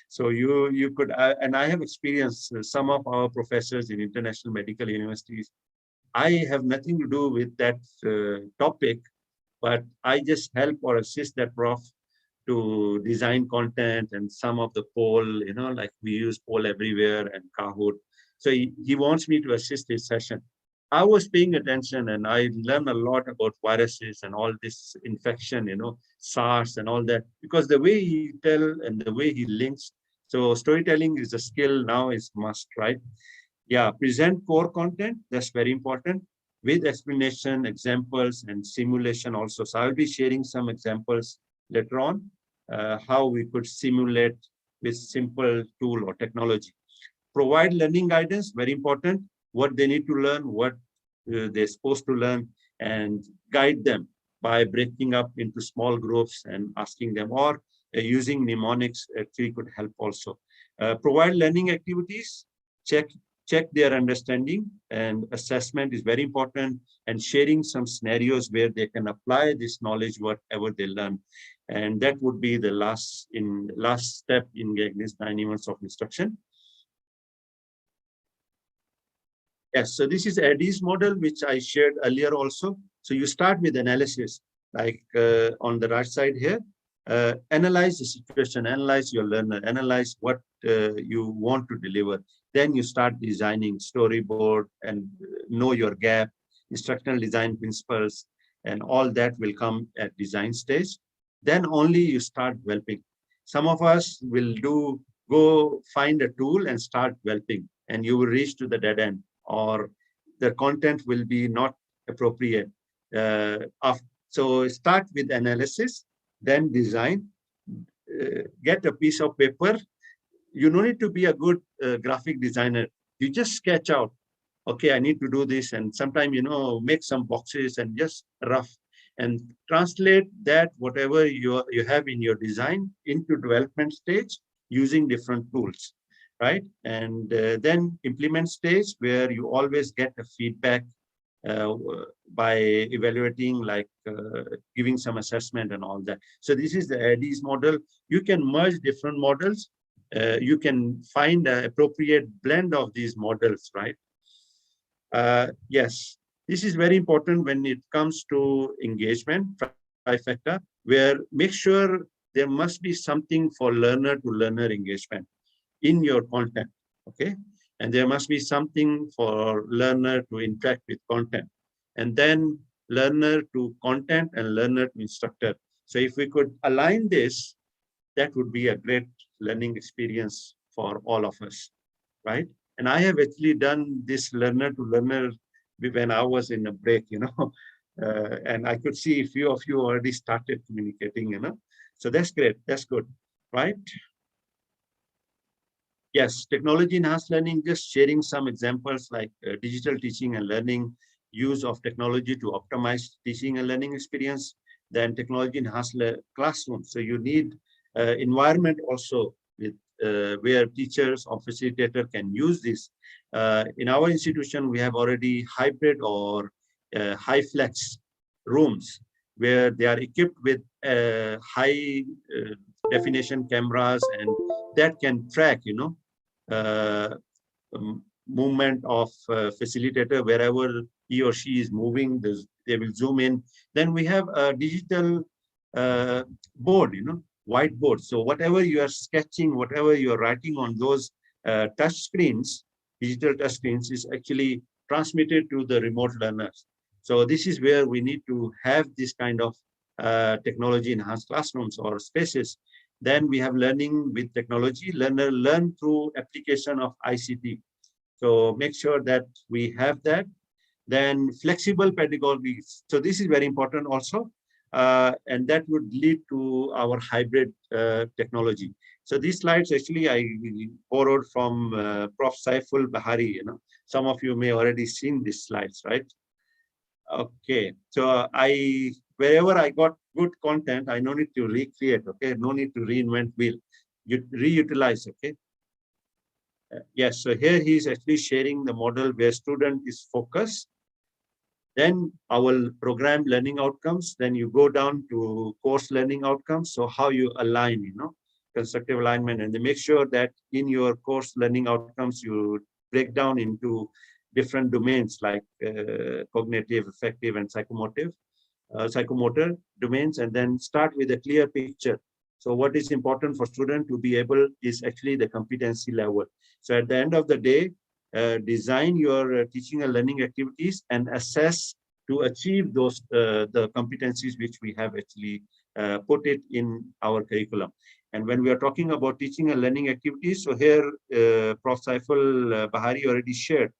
[SPEAKER 1] So you could, and I have experienced some of our professors in international medical universities. I have nothing to do with that topic, but I just help or assist that prof to design content and some of the poll, like we use poll everywhere and Kahoot. So he wants me to assist his session. I was paying attention and I learned a lot about viruses and all this infection, SARS and all that, because the way he tell and the way he links. So storytelling is a skill now, is must, right? Yeah, present core content, that's very important, with explanation, examples, and simulation also. So I'll be sharing some examples later on, how we could simulate with simple tool or technology. Provide learning guidance, very important, what they need to learn, what they're supposed to learn, and guide them by breaking up into small groups and asking them, or using mnemonics actually could help also. Provide learning activities, check their understanding, and assessment is very important, and sharing some scenarios where they can apply this knowledge, whatever they learn. And that would be the last step in this 9 events of instruction. Yes, so this is Addis model, which I shared earlier also. So you start with analysis, like on the right side here. Analyze the situation, analyze your learner, analyze what you want to deliver. Then you start designing storyboard and know your gap, instructional design principles, and all that will come at design stage. Then only you start developing. Some of us will go find a tool and start developing, and you will reach to the dead end, or the content will be not appropriate. So start with analysis, then design, get a piece of paper. You don't need to be a good graphic designer. You just sketch out, okay, I need to do this. And sometimes, make some boxes and just rough and translate that, whatever you have in your design, into development stage using different tools, right? And then implement stage, where you always get a feedback by evaluating, like giving some assessment and all that. So this is the Addis model. You can merge different models. You can find an appropriate blend of these models, right? Yes, this is very important when it comes to engagement, trifecta, where make sure there must be something for learner-to-learner engagement in your content, okay? And there must be something for learner to interact with content, and then learner to content and learner to instructor. So if we could align this, that would be a great learning experience for all of us, right? And I have actually done this learner to learner when I was in a break, and I could see a few of you already started communicating, So that's great, that's good, right? Yes, technology enhanced learning, just sharing some examples like digital teaching and learning, use of technology to optimize teaching and learning experience, then technology enhanced classroom. So you need environment also with where teachers or facilitator can use this. In our institution, we have already hybrid or high flex rooms where they are equipped with high definition cameras, and that can track, movement of facilitator wherever he or she is moving. They will zoom in. Then we have a digital board, whiteboard. So whatever you are sketching, whatever you are writing on those touch screens, digital touch screens, is actually transmitted to the remote learners. So this is where we need to have this kind of technology enhanced classrooms or spaces. Then we have learning with technology. Learner learn through application of ICT. So make sure that we have that. Then flexible pedagogy. So this is very important also. And that would lead to our hybrid technology. So these slides actually I borrowed from Prof. Saiful Bahari. You know, some of you may already seen these slides, right? Okay, so wherever I got good content, I no need to recreate. Okay, no need to reinvent wheel. You reutilize. Okay. Yes, so here he is actually sharing the model where student is focused. Then our program learning outcomes, then you go down to course learning outcomes. So how you align, you know, constructive alignment, and they make sure that in your course learning outcomes, you break down into different domains like cognitive, affective, and psychomotor domains, and then start with a clear picture. So what is important for student to be able is actually the competency level. So at the end of the day, design your teaching and learning activities and assess to achieve those the competencies which we have actually put it in our curriculum. And when we are talking about teaching and learning activities, so here Prof. Saiful Bahari already shared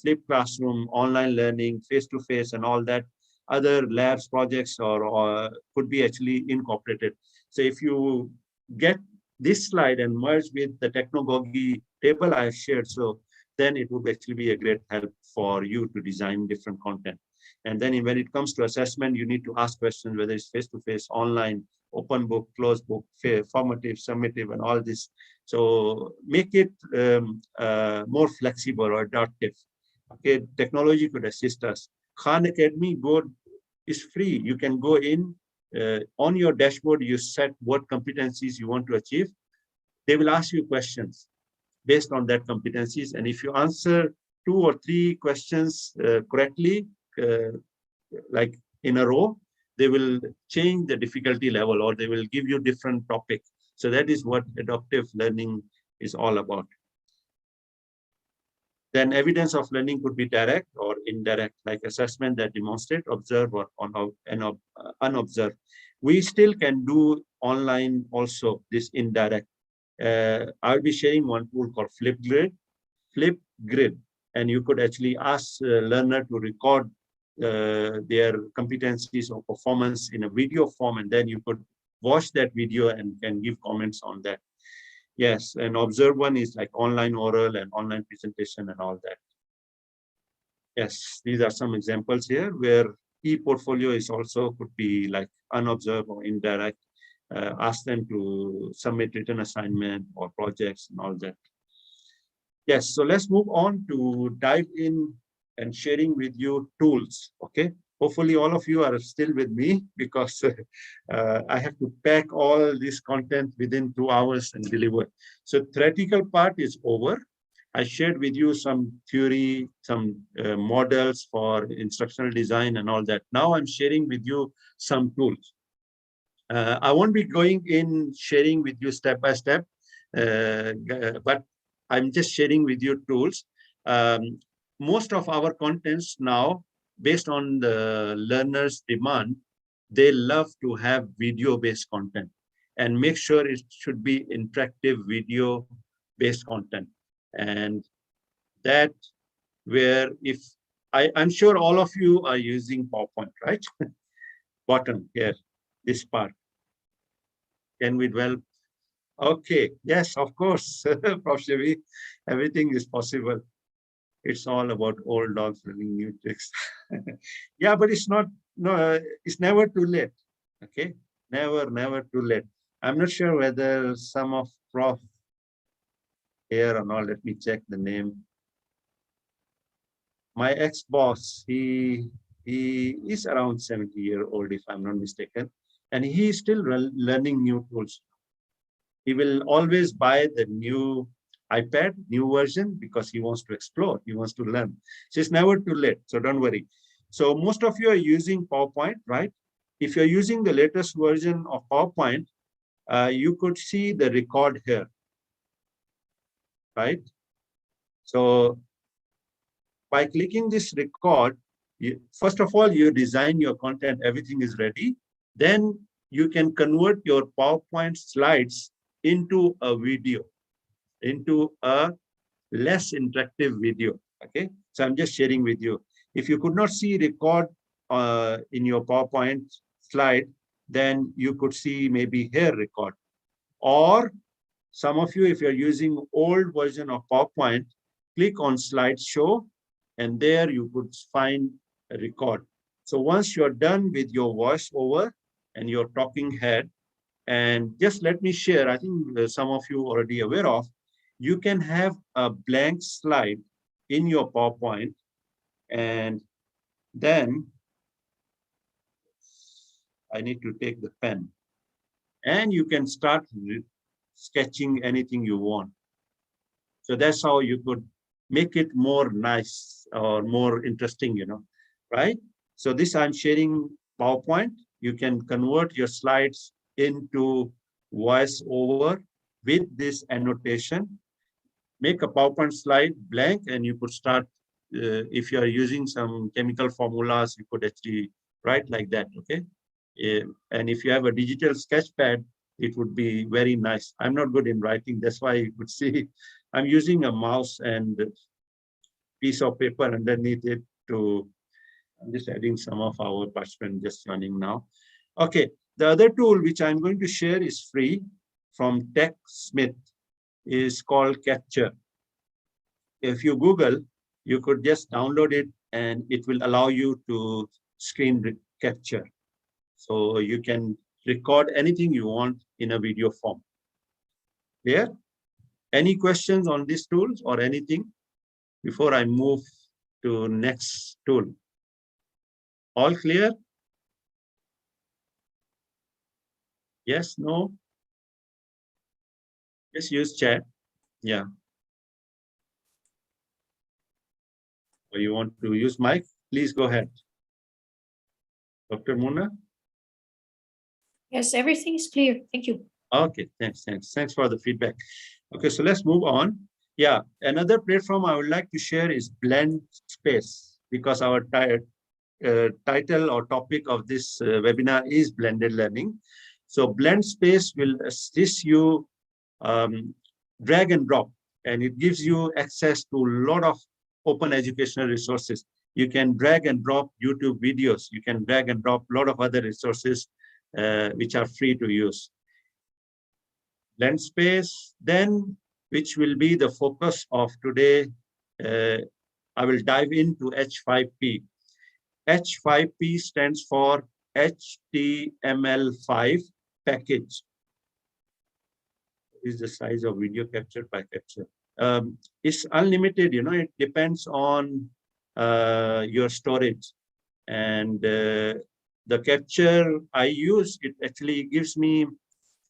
[SPEAKER 1] flipped classroom, online learning, face-to-face, and all that. Other labs, projects, or could be actually incorporated. So if you get this slide and merge with the technology table I have shared, so then it would actually be a great help for you to design different content. And then when it comes to assessment, you need to ask questions, whether it's face-to-face, online, open book, closed book, formative, summative, and all this. So make it more flexible or adaptive. Okay, technology could assist us. Khan Academy board is free. You can go in on your dashboard, you set what competencies you want to achieve. They will ask you questions based on that competencies. And if you answer 2 or 3 questions correctly, like in a row, they will change the difficulty level, or they will give you different topic. So that is what adaptive learning is all about. Then evidence of learning could be direct or indirect, like assessment that demonstrate, observe, or unobserved. We still can do online also this indirect. I'll be sharing one tool called Flip Grid, and you could actually ask learner to record their competencies or performance in a video form, and then you could watch that video and can give comments on that. Yes, and observe one is like online oral and online presentation and all that. Yes, these are some examples here where e-portfolio is also could be like unobserved or indirect. Ask them to submit written assignment or projects and all that. Yes, so let's move on to dive in and sharing with you tools. Okay, hopefully all of you are still with me, because I have to pack all this content within 2 hours and deliver. So theoretical part is over. I shared with you some theory, some models for instructional design and all that. Now I'm sharing with you some tools. I won't be going in sharing with you step by step, but I'm just sharing with you tools. Most of our contents now, based on the learner's demand, they love to have video-based content, and make sure it should be interactive video-based content. And that where if I'm sure all of you are using PowerPoint, right? Bottom here, this part. Can we dwell? Okay, yes, of course, Prof. Shavi, everything is possible. It's all about old dogs learning new tricks. Yeah, but it's not, no, it's never too late. Okay, never too late. I'm not sure whether some of Prof here or not. Let me check the name. My ex-boss, he is around 70-year-old, if I'm not mistaken, and he is still learning new tools. He will always buy the new iPad, new version, because he wants to explore, he wants to learn. So it's never too late, so don't worry. So most of you are using PowerPoint, right? If you're using the latest version of PowerPoint, you could see the record here, right? So by clicking this record, first of all, you design your content, everything is ready. Then you can convert your PowerPoint slides into a video, into a less interactive video. Okay, so I'm just sharing with you. If you could not see record in your PowerPoint slide, then you could see maybe here record. Or some of you, if you're using old version of PowerPoint, click on slideshow, and there you could find a record. So once you're done with your voiceover and your talking head, and just let me share, I think some of you already aware of, you can have a blank slide in your PowerPoint, and then I need to take the pen, and you can start sketching anything you want. So that's how you could make it more nice or more interesting, you know, right? So this I'm sharing PowerPoint. You can convert your slides into voice over with this annotation. Make a PowerPoint slide blank, and you could start, if you are using some chemical formulas, you could actually write like that, okay? And if you have a digital sketch pad, it would be very nice. I'm not good in writing, that's why you could see I'm using a mouse and piece of paper underneath it to, I'm just adding some of our participants just joining now. Okay, the other tool which I'm going to share is free from TechSmith, is called Capture. If you Google, you could just download it and it will allow you to screen capture. So you can record anything you want in a video form. Clear? Any questions on these tools or anything before I move to next tool? All clear? Yes, no? Just use chat. Yeah. Or you want to use mic? Please go ahead. Dr. Mona?
[SPEAKER 3] Yes, everything is clear. Thank you.
[SPEAKER 1] Okay, thanks for the feedback. Okay, so let's move on. Yeah, another platform I would like to share is Blend Space, because our title or topic of this webinar is blended learning. So Blend Space will assist you drag and drop, and it gives you access to a lot of open educational resources. You can drag and drop YouTube videos. You can drag and drop a lot of other resources which are free to use. Blend Space, then, which will be the focus of today, I will dive into H5P. H5P stands for HTML5 package. Is the size of video captured by capture. It's unlimited, you know, it depends on your storage. And the capture I use, it actually gives me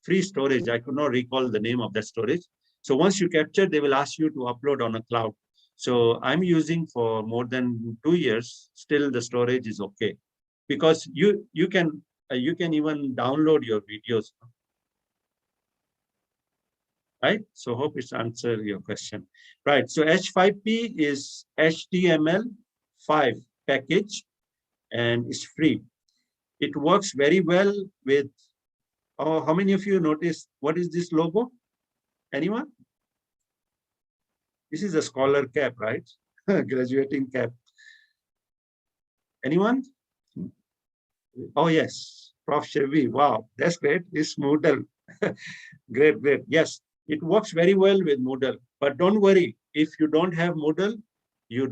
[SPEAKER 1] free storage. I could not recall the name of that storage. So once you capture, they will ask you to upload on a cloud. So I'm using for more than 2 years, still the storage is okay. Because you can even download your videos. Right, so hope it's answered your question. Right, so H5P is HTML5 package, and it's free. It works very well with, oh, how many of you noticed what is this logo? Anyone? This is a scholar cap, right? Graduating cap. Anyone? Oh yes, Prof. Chevy. Wow, that's great. It's Moodle. Great. Yes. It works very well with Moodle, but don't worry, if you don't have Moodle, you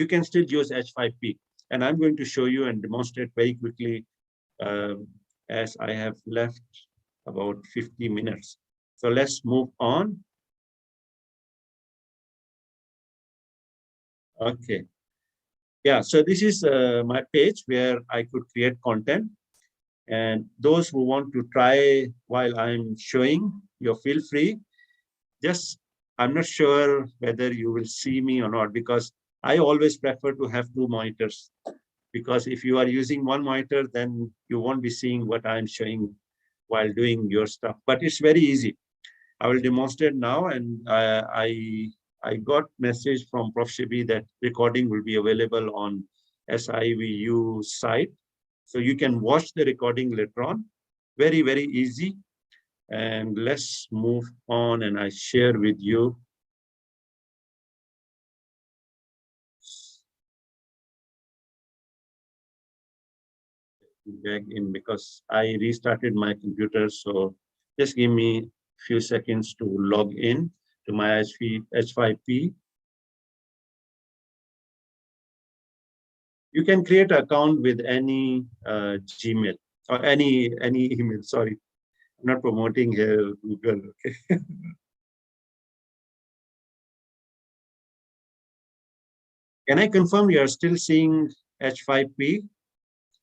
[SPEAKER 1] can still use H5P. And I'm going to show you and demonstrate very quickly as I have left about 50 minutes. So let's move on. Okay. Yeah, so this is my page where I could create content. And those who want to try while I'm showing, you feel free. Just, I'm not sure whether you will see me or not, because I always prefer to have 2 monitors. Because if you are using 1 monitor, then you won't be seeing what I'm showing while doing your stuff. But it's very easy. I will demonstrate now, and I got message from Prof. Shibi that recording will be available on SIVU site. So you can watch the recording later on. Very, very easy. And let's move on, and I share with you. Back in because I restarted my computer, so just give me a few seconds to log in to my H5P. You can create an account with any Gmail or any email. Sorry, I'm not promoting here Google. Okay. Can I confirm you are still seeing H5P?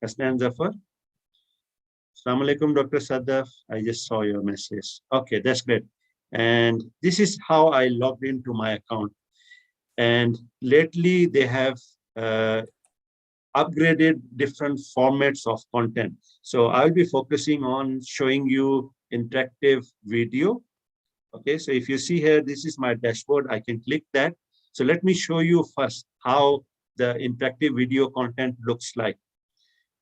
[SPEAKER 1] Hasnain Zafar. Assalamu alaikum, Dr. Sadaf. I just saw your message. Okay, that's great. And this is how I logged into my account. And lately they have upgraded different formats of content. So I'll be focusing on showing you interactive video. Okay, so if you see here, this is my dashboard. I can click that. So let me show you first how the interactive video content looks like.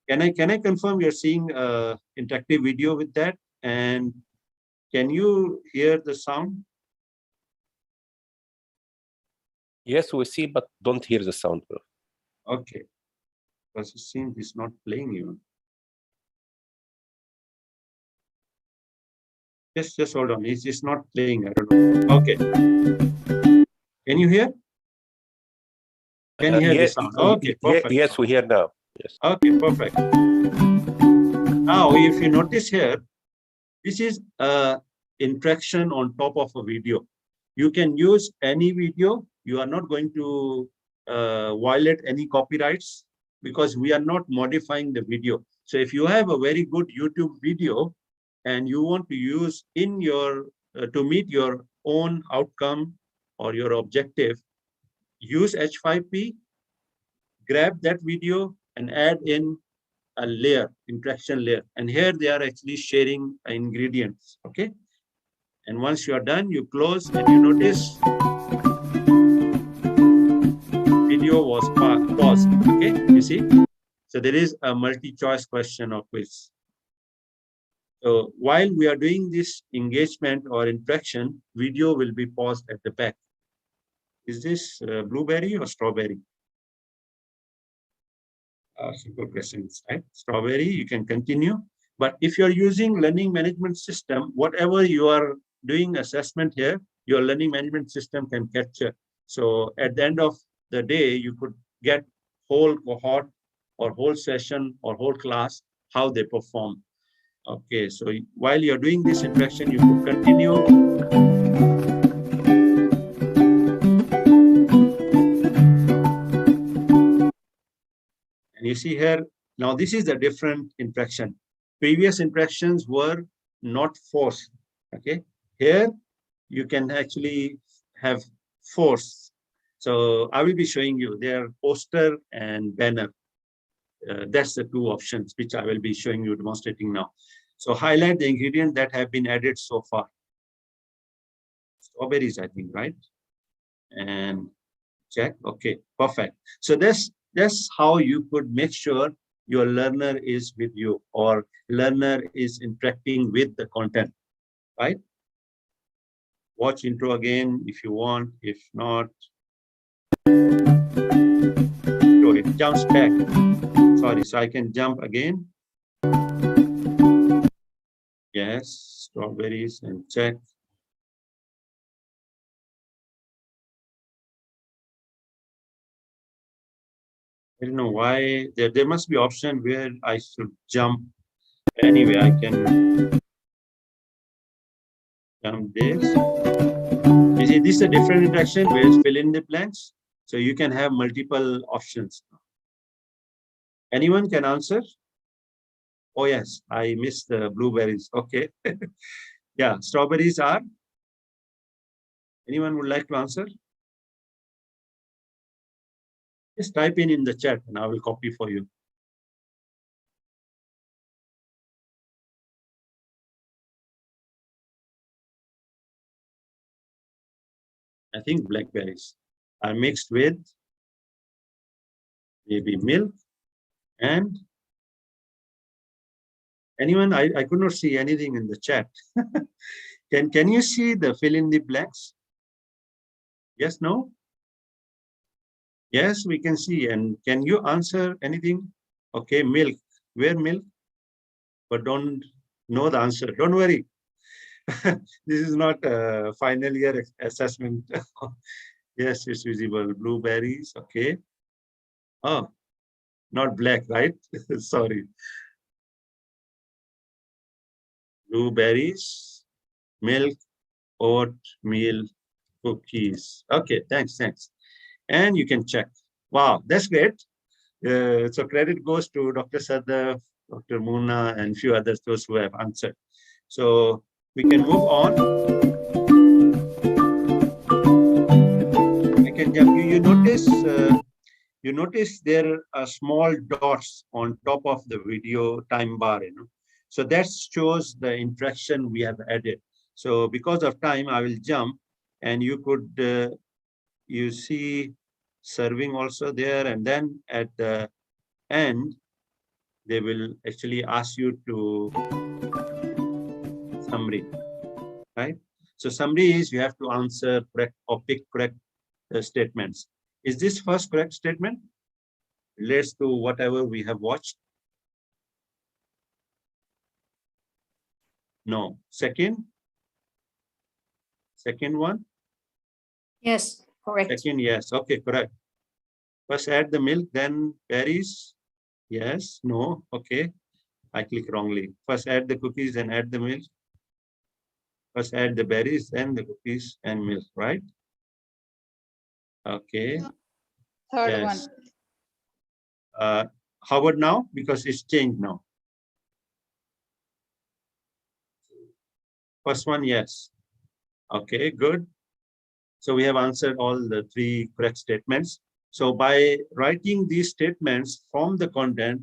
[SPEAKER 1] Can I confirm you're seeing interactive video with that? And can you hear the sound?
[SPEAKER 3] Yes, we see, but don't hear the sound.
[SPEAKER 1] Okay, because it seems it's not playing even. Just hold on. It's not playing. I don't know. Okay. Can you hear? Can you hear the sound? Okay, perfect.
[SPEAKER 3] Yes, we hear now. Yes.
[SPEAKER 1] Okay, perfect. Now, if you notice here, this is interaction on top of a video. You can use any video. You are not going to violate any copyrights because we are not modifying the video. So if you have a very good YouTube video and you want to use in your, to meet your own outcome or your objective, use H5P, grab that video and add in a layer, interaction layer. And here they are actually sharing ingredients, okay? And once you are done, you close and you notice video was paused, okay? You see? So there is a multi-choice question or quiz. So while we are doing this engagement or interaction, video will be paused at the back. Is this blueberry or strawberry? Simple questions, right? Strawberry, you can continue. But if you're using learning management system, whatever you are doing assessment here, your learning management system can capture. So at the end of the day, you could get whole cohort or whole session or whole class, how they perform. Okay, so while you're doing this interaction, you could continue. And you see here, now this is a different interaction. Previous interactions were not forced, okay? Here, you can actually have force. So I will be showing you their poster and banner. That's the two options which I will be showing you, demonstrating now. So highlight the ingredients that have been added so far. Strawberries, I think, right? And check, okay, perfect. So that's how you could make sure your learner is with you or learner is interacting with the content, right? Watch intro again if you want, if not. So it jumps back. Sorry, so I can jump again. Yes, strawberries and check. I don't know why. There must be option where I should jump. Anyway, I can jump this. You see, this is a different interaction where it's fill in the blanks. So you can have multiple options. Anyone can answer? Oh, yes, I missed the blueberries. Okay. Yeah, strawberries are. Anyone would like to answer? Just type in the chat and I will copy for you. I think blackberries are mixed with maybe milk and Anyone? I could not see anything in the chat. Can you see the fill in the blanks? Yes, no? Yes, we can see. And can you answer anything? Okay, milk. Where milk? But don't know the answer. Don't worry. This is not a final year assessment. Yes, it's visible. Blueberries. Okay. Oh, not black, right? Sorry. Blueberries, milk, oatmeal, cookies. Okay, thanks. And you can check. Wow, that's great. So credit goes to Dr. Sadaf, Dr. Muna, and a few others, those who have answered. So we can move on. I can jump. You notice there are small dots on top of the video time bar, So that shows the interaction we have added. So because of time, I will jump, and you could, you see serving also there, and then at the end, they will actually ask you to summary, right? So summary is you have to answer correct or pick correct statements. Is this first correct statement? Relates to whatever we have watched? No. Second one?
[SPEAKER 4] Yes, correct.
[SPEAKER 1] Second, yes. Okay, correct. First add the milk, then berries. Yes, no. Okay, I click wrongly. First add the cookies, then add the milk. First add the berries, then the cookies and milk, right? Okay.
[SPEAKER 4] Third
[SPEAKER 1] Yes.
[SPEAKER 4] one.
[SPEAKER 1] How about now? Because it's changed now. First one, yes. Okay, good. So we have answered all the three correct statements. So by writing these statements from the content,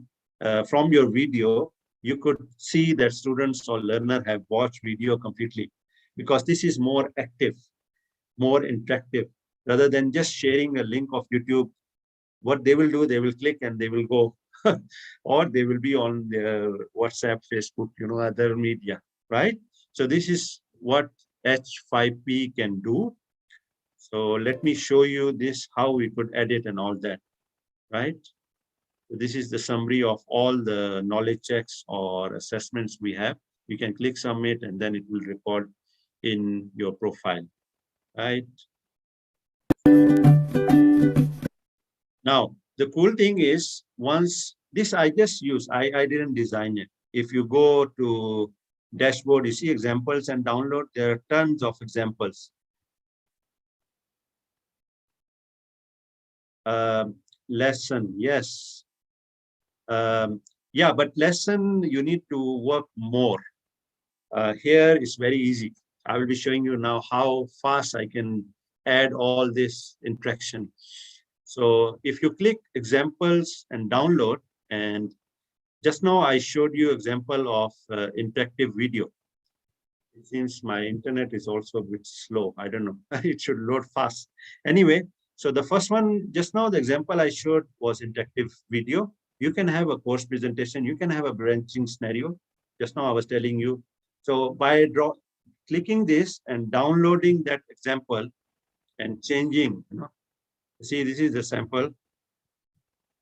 [SPEAKER 1] from your video, you could see that students or learner have watched video completely, because this is more active, more interactive, rather than just sharing a link of YouTube. What they will do, they will click and they will go, or they will be on their WhatsApp, Facebook, other media, right? So this is what H5P can do. So let me show you this, how we could edit and all that, right? So this is the summary of all the knowledge checks or assessments we have. You can click submit and then it will record in your profile, right? Now, the cool thing is, once this I just use, I didn't design it. If you go to dashboard, you see examples and download, there are tons of examples. Lesson, yes. Yeah, but lesson, you need to work more. Here is very easy. I will be showing you now how fast I can add all this interaction. So if you click examples and download, and just now I showed you example of interactive video. It seems my internet is also a bit slow. I don't know. It should load fast. Anyway, so the first one, just now the example I showed was interactive video. You can have a course presentation. You can have a branching scenario. Just now I was telling you. So by clicking this and downloading that example and changing, see, this is the sample,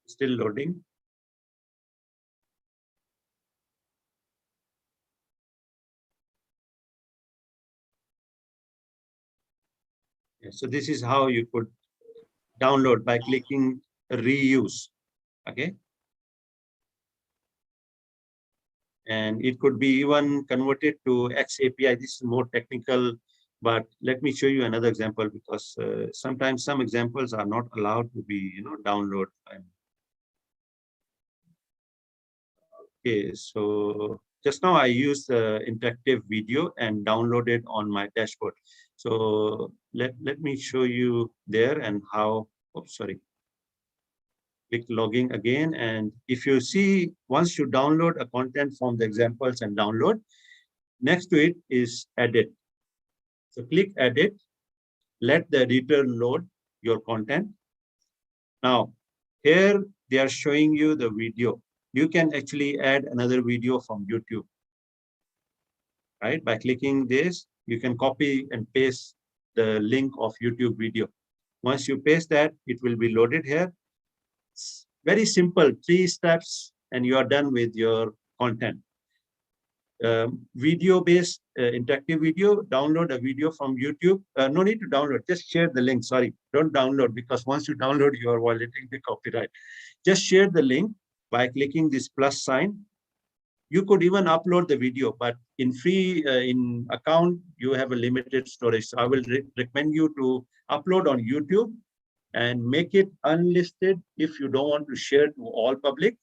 [SPEAKER 1] still loading. Yeah, so this is how you could download by clicking reuse, okay? And it could be even converted to X API. This is more technical, but let me show you another example, because sometimes some examples are not allowed to be, download. Okay, so just now I used the interactive video and downloaded on my dashboard. So let me show you there and how, sorry. Click logging again. And if you see, once you download a content from the examples and download, next to it is edit. So click edit, let the editor load your content. Now, here they are showing you the video. you can actually add another video from YouTube. Right? By clicking this, you can copy and paste the link of YouTube video. Once you paste that, it will be loaded here. It's very simple, 3 steps, and you are done with your content. Video-based interactive video, download a video from YouTube. No need to download, just share the link. Sorry, don't download, because once you download, you are violating the copyright. Just share the link by clicking this plus sign. You could even upload the video, but in free in account, you have a limited storage. So I will recommend you to upload on YouTube and make it unlisted if you don't want to share to all public.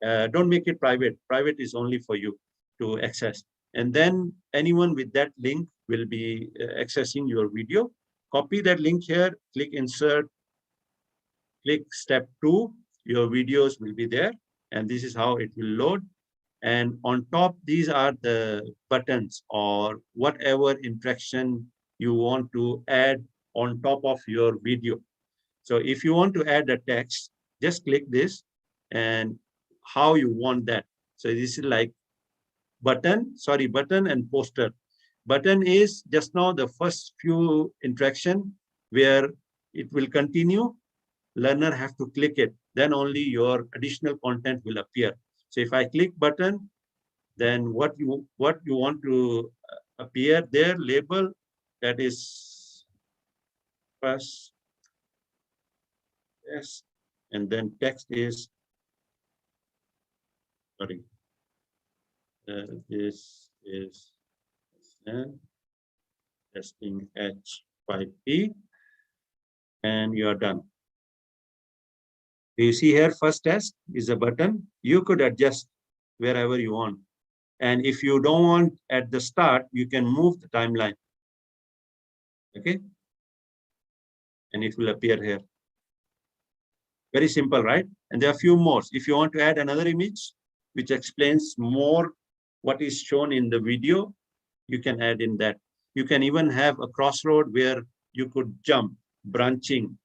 [SPEAKER 1] Don't make it private. Private is only for you to access. And then anyone with that link will be accessing your video. Copy that link here, click insert, click step 2, your videos will be there. And this is how it will load. And on top, these are the buttons or whatever interaction you want to add on top of your video. So if you want to add a text, just click this and how you want that. So this is like button and poster. Button is just now the first few interaction where it will continue. Learner have to click it, then only your additional content will appear. So if I click button, then what you want to appear there, label, that is first, yes, and then text is, sorry, this is testing H5P, and you are done. You see here, first test is a button. You could adjust wherever you want. And if you don't want at the start, you can move the timeline. Okay. And it will appear here. Very simple, right? And there are a few more. If you want to add another image, which explains more what is shown in the video, you can add in that. You can even have a crossroad where you could jump, branching.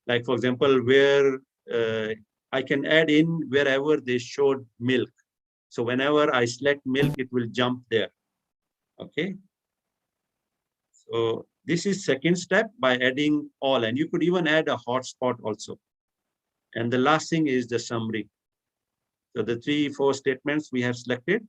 [SPEAKER 1] Like for example, where I can add in wherever they showed milk. So whenever I select milk, it will jump there. Okay. So this is second step by adding all, and you could even add a hotspot also. And the last thing is the summary. So the 3-4 statements we have selected,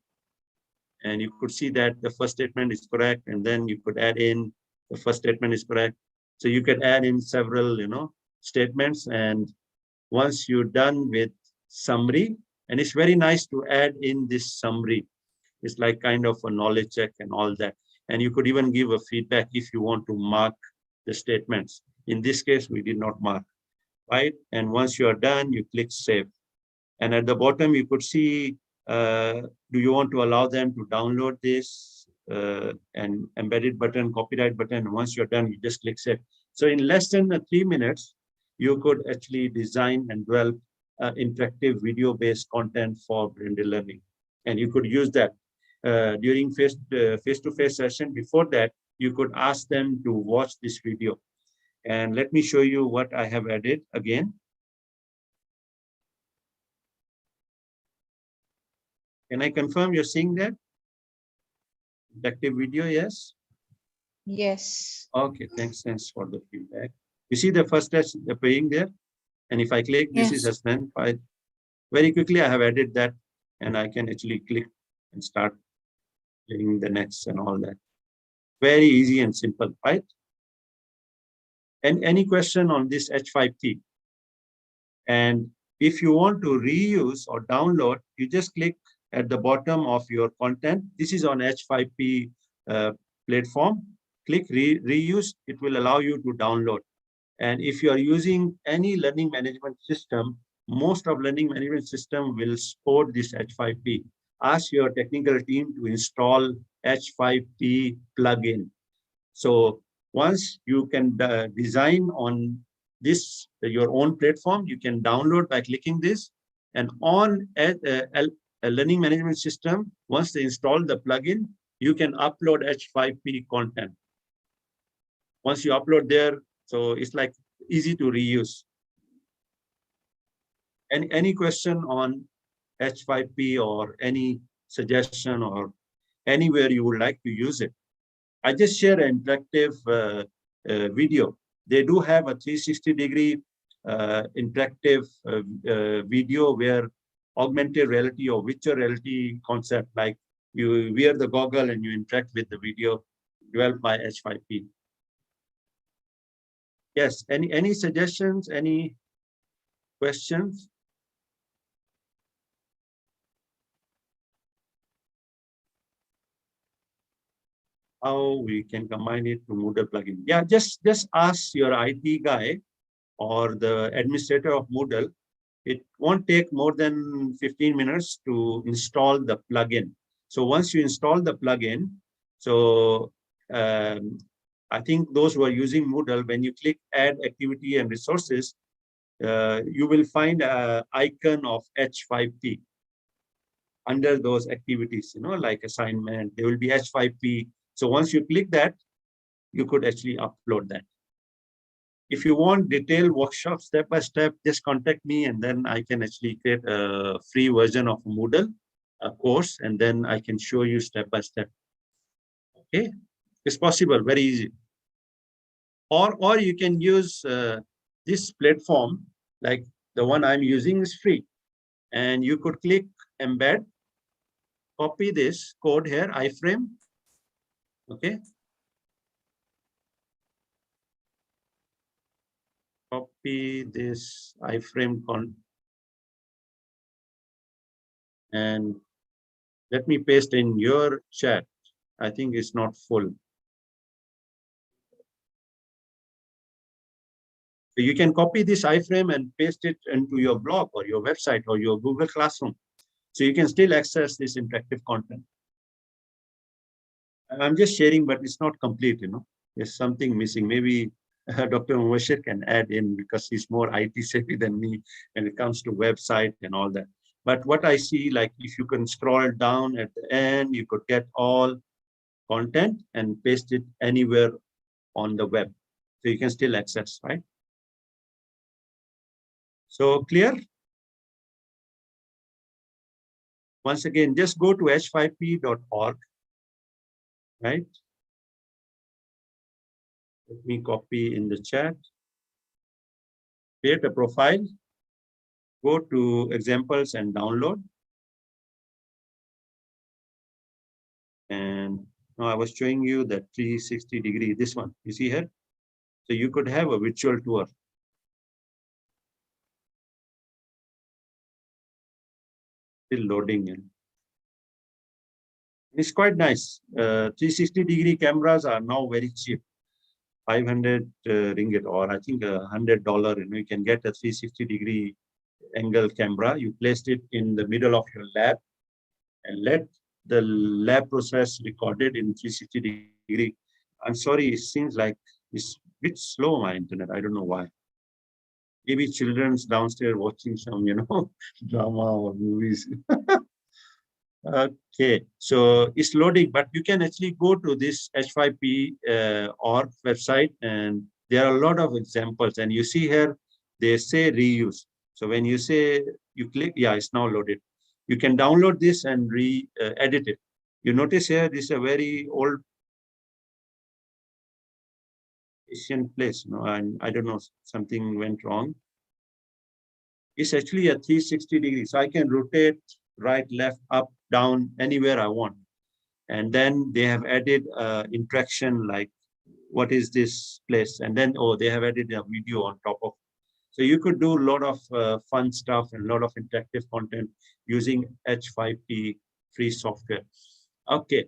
[SPEAKER 1] and you could see that the first statement is correct, and then you could add in the first statement is correct. So you could add in several, statements, and once you're done with summary, and it's very nice to add in this summary. It's like kind of a knowledge check and all that. And you could even give a feedback if you want to mark the statements. In this case, we did not mark, right? And once you are done, you click save. And at the bottom, you could see, do you want to allow them to download this and embedded button, copyright button. Once you're done, you just click save. So in less than 3 minutes, you could actually design and develop interactive video-based content for blended learning. And you could use that during face-to-face session. Before that, you could ask them to watch this video. And let me show you what I have added again. Can I confirm you're seeing that? Interactive video, yes?
[SPEAKER 4] Yes.
[SPEAKER 1] Okay, thanks for the feedback. You see the first test appearing there? And if I click, this is Hasnain. Very quickly, I have added that, and I can actually click and start playing the next and all that. Very easy and simple, right? And any question on this H5P? And if you want to reuse or download, you just click at the bottom of your content. This is on H5P platform. Click reuse. It will allow you to download. And if you are using any learning management system, most of learning management system will support this H5P. Ask your technical team to install H5P plugin. So once you can design on this, your own platform, you can download by clicking this. And on a learning management system, once they install the plugin, you can upload H5P content. Once you upload there, so it's like easy to reuse. Any question on H5P or any suggestion or anywhere you would like to use it. I just share an interactive video. They do have a 360-degree interactive video where augmented reality or virtual reality concept, like you wear the goggle and you interact with the video developed by H5P. Yes, any suggestions, any questions? How we can combine it to Moodle plugin? Yeah, just ask your IT guy or the administrator of Moodle. It won't take more than 15 minutes to install the plugin. So once you install the plugin, so I think those who are using Moodle, when you click Add Activity and Resources, you will find an icon of H5P under those activities, like assignment, there will be H5P. So once you click that, you could actually upload that. If you want detailed workshop step by step, just contact me and then I can actually create a free version of Moodle, a course, and then I can show you step by step. Okay, it's possible, very easy. Or you can use this platform, like the one I'm using is free. And you could click embed, copy this code here, iframe. Okay. Copy this iframe and let me paste in your chat. I think it's not full. So you can copy this iframe and paste it into your blog or your website or your Google Classroom. So you can still access this interactive content. I'm just sharing, but it's not complete, There's something missing. Maybe Dr. Mubashir can add in because he's more IT savvy than me when it comes to website and all that. But what I see, like if you can scroll down at the end, you could get all content and paste it anywhere on the web. So you can still access, right? So clear? Once again, just go to h5p.org, right? Let me copy in the chat. Create a profile. Go to examples and download. And now I was showing you that 360-degree, this one, you see here? So you could have a virtual tour. Still loading in. It's quite nice. 360-degree cameras are now very cheap. 500 ringgit, or I think $100. You can get a 360-degree angle camera. You placed it in the middle of your lab and let the lab process recorded in 360-degree. I'm sorry, it seems like it's a bit slow, my internet. I don't know why. Maybe children's downstairs watching some, drama or movies. Okay, so it's loading, but you can actually go to this H5P org website, and there are a lot of examples. And you see here, they say reuse. So when you say, you click, yeah, it's now loaded. You can download this and edit it. You notice here, this is a very old Asian place, and I don't know, something went wrong. It's actually a 360 degrees. So I can rotate right, left, up, down, anywhere I want. And then they have added interaction, like what is this place? And then, they have added a video on top of. So you could do a lot of fun stuff and a lot of interactive content using H5P free software. Okay.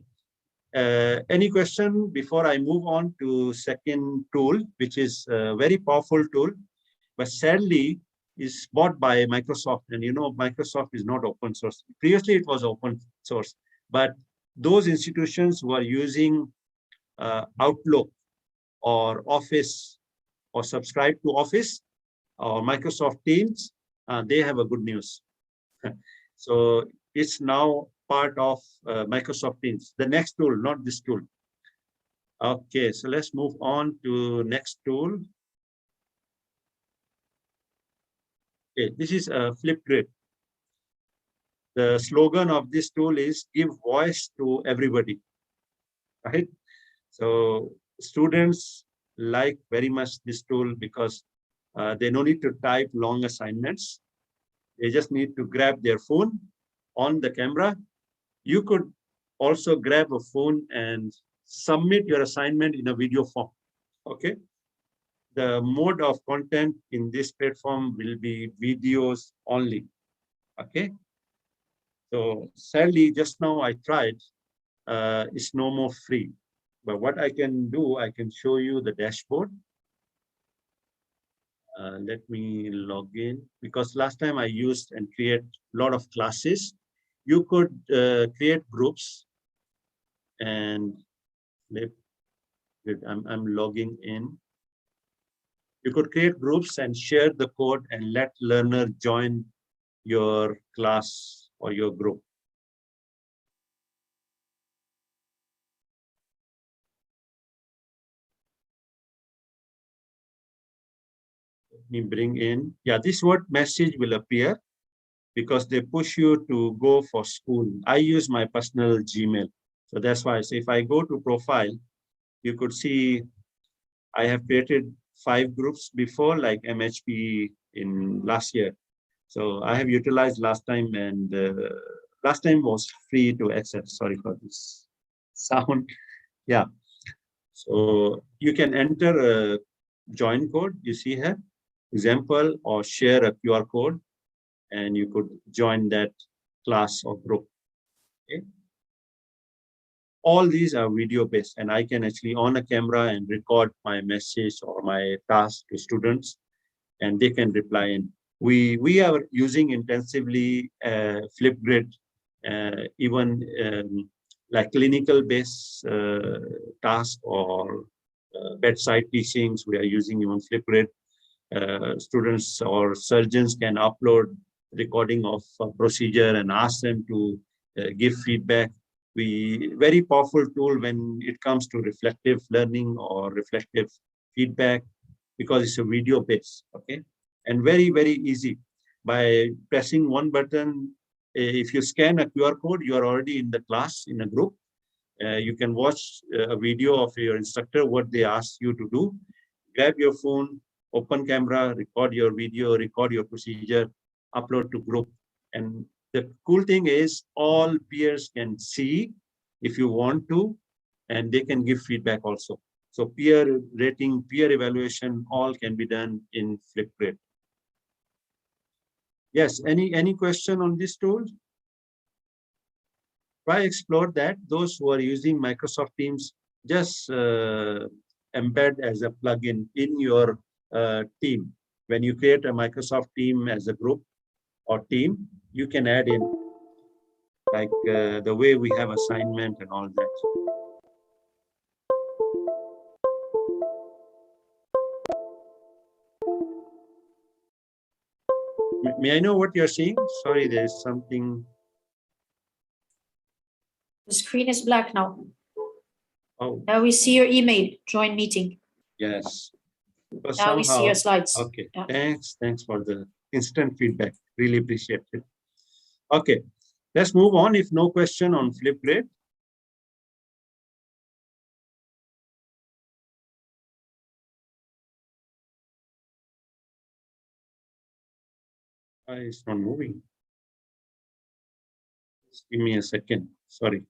[SPEAKER 1] Any question before I move on to second tool, which is a very powerful tool, but sadly is bought by Microsoft. And Microsoft is not open source. Previously, it was open source, but those institutions who are using Outlook or Office or subscribe to Office or Microsoft Teams, they have a good news. So it's now part of Microsoft Teams. The next tool, not this tool. Okay, so let's move on to next tool. Okay, this is a Flipgrid. the slogan of this tool is give voice to everybody, right? So students like very much this tool because they don't need to type long assignments. They just need to grab their phone on the camera. You could also grab a phone and submit your assignment in a video form, okay? The mode of content in this platform will be videos only, okay? So sadly, just now I tried, it's no more free. But what I can do, I can show you the dashboard. Let me log in, because last time I used and create a lot of classes. You could create groups, and I'm logging in. You could create groups and share the code and let learner join your class or your group. Let me bring in, yeah, this word message will appear because they push you to go for school. I use my personal Gmail. So that's why I say if I go to profile, you could see I have created 5 groups before, like MHP in last year. So I have utilized last time, and last time was free to access. Sorry for this sound. Yeah. So you can enter a join code, you see here, example, or share a QR code, and you could join that class or group. Okay. All these are video based, and I can actually on a camera and record my message or my task to students, and they can reply. And we are using intensively Flipgrid, even like clinical based tasks or bedside teachings. We are using even Flipgrid. Students or surgeons can upload recording of a procedure and ask them to give feedback. Very powerful tool when it comes to reflective learning or reflective feedback, because it's a video based, okay? And very, very easy. By pressing one button, if you scan a QR code, you are already in the class in a group. You can watch a video of your instructor, what they ask you to do. Grab your phone, open camera, record your video, record your procedure, upload to group. And the cool thing is all peers can see if you want to, and they can give feedback also. So peer rating, peer evaluation, all can be done in Flipgrid. Yes, any question on this tool? Try explore that. Those who are using Microsoft Teams, just embed as a plugin in your team. When you create a Microsoft team as a group or team, you can add in like the way we have assignment and all that. May I know what you're seeing? Sorry, there's something.
[SPEAKER 5] The screen is black now.
[SPEAKER 1] Oh.
[SPEAKER 5] Now we see your email, join meeting.
[SPEAKER 1] Yes. Because
[SPEAKER 5] now
[SPEAKER 1] somehow,
[SPEAKER 5] we see your slides.
[SPEAKER 1] Okay,
[SPEAKER 5] yeah.
[SPEAKER 1] Thanks for the instant feedback. Really appreciate it. Okay, let's move on. If no question on Flipgrid. It's not moving. Just give me a second. Sorry.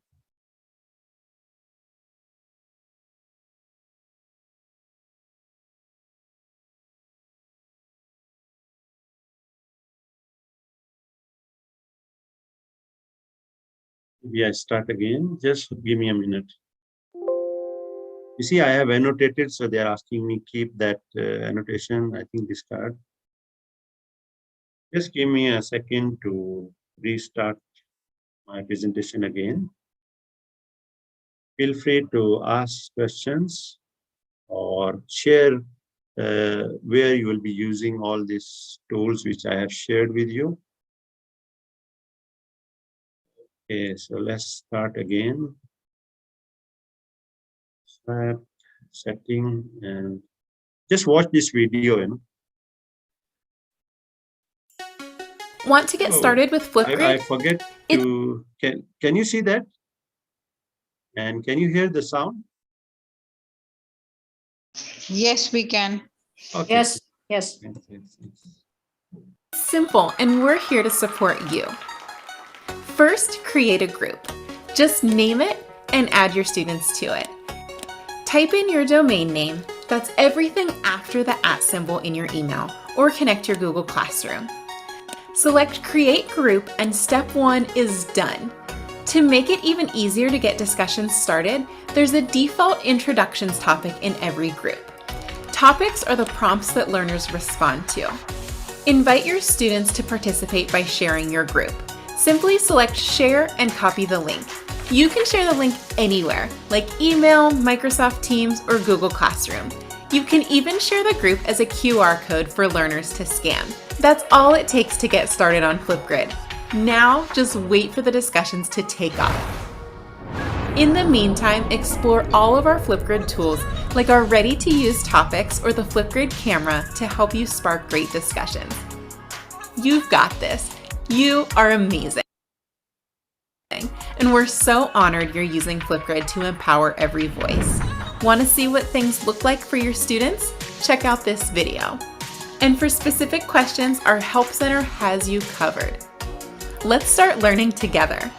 [SPEAKER 1] Maybe I start again. Just give me a minute. You see, I have annotated, so they're asking me keep that annotation. I think discard. Just give me a second to restart my presentation again. Feel free to ask questions or share where you will be using all these tools which I have shared with you. Okay, so let's start again. Setting, and just watch this video, you know.
[SPEAKER 6] Want to get started with Flipgrid?
[SPEAKER 1] I forget can you see that? And can you hear the sound?
[SPEAKER 4] Yes, we can.
[SPEAKER 1] Okay.
[SPEAKER 5] Yes, yes.
[SPEAKER 6] Simple, and we're here to support you. First, create a group. Just name it and add your students to it. Type in your domain name, that's everything after the @ symbol in your email, or connect your Google Classroom. Select Create Group and step 1 is done. To make it even easier to get discussions started, there's a default introductions topic in every group. Topics are the prompts that learners respond to. Invite your students to participate by sharing your group. Simply select Share and copy the link. You can share the link anywhere, like email, Microsoft Teams, or Google Classroom. You can even share the group as a QR code for learners to scan. That's all it takes to get started on Flipgrid. Now, just wait for the discussions to take off. In the meantime, explore all of our Flipgrid tools, like our ready-to-use topics or the Flipgrid camera to help you spark great discussions. You've got this. You are amazing. And we're so honored you're using Flipgrid to empower every voice. Want to see what things look like for your students? Check out this video. And for specific questions, our Help Center has you covered. Let's start learning together.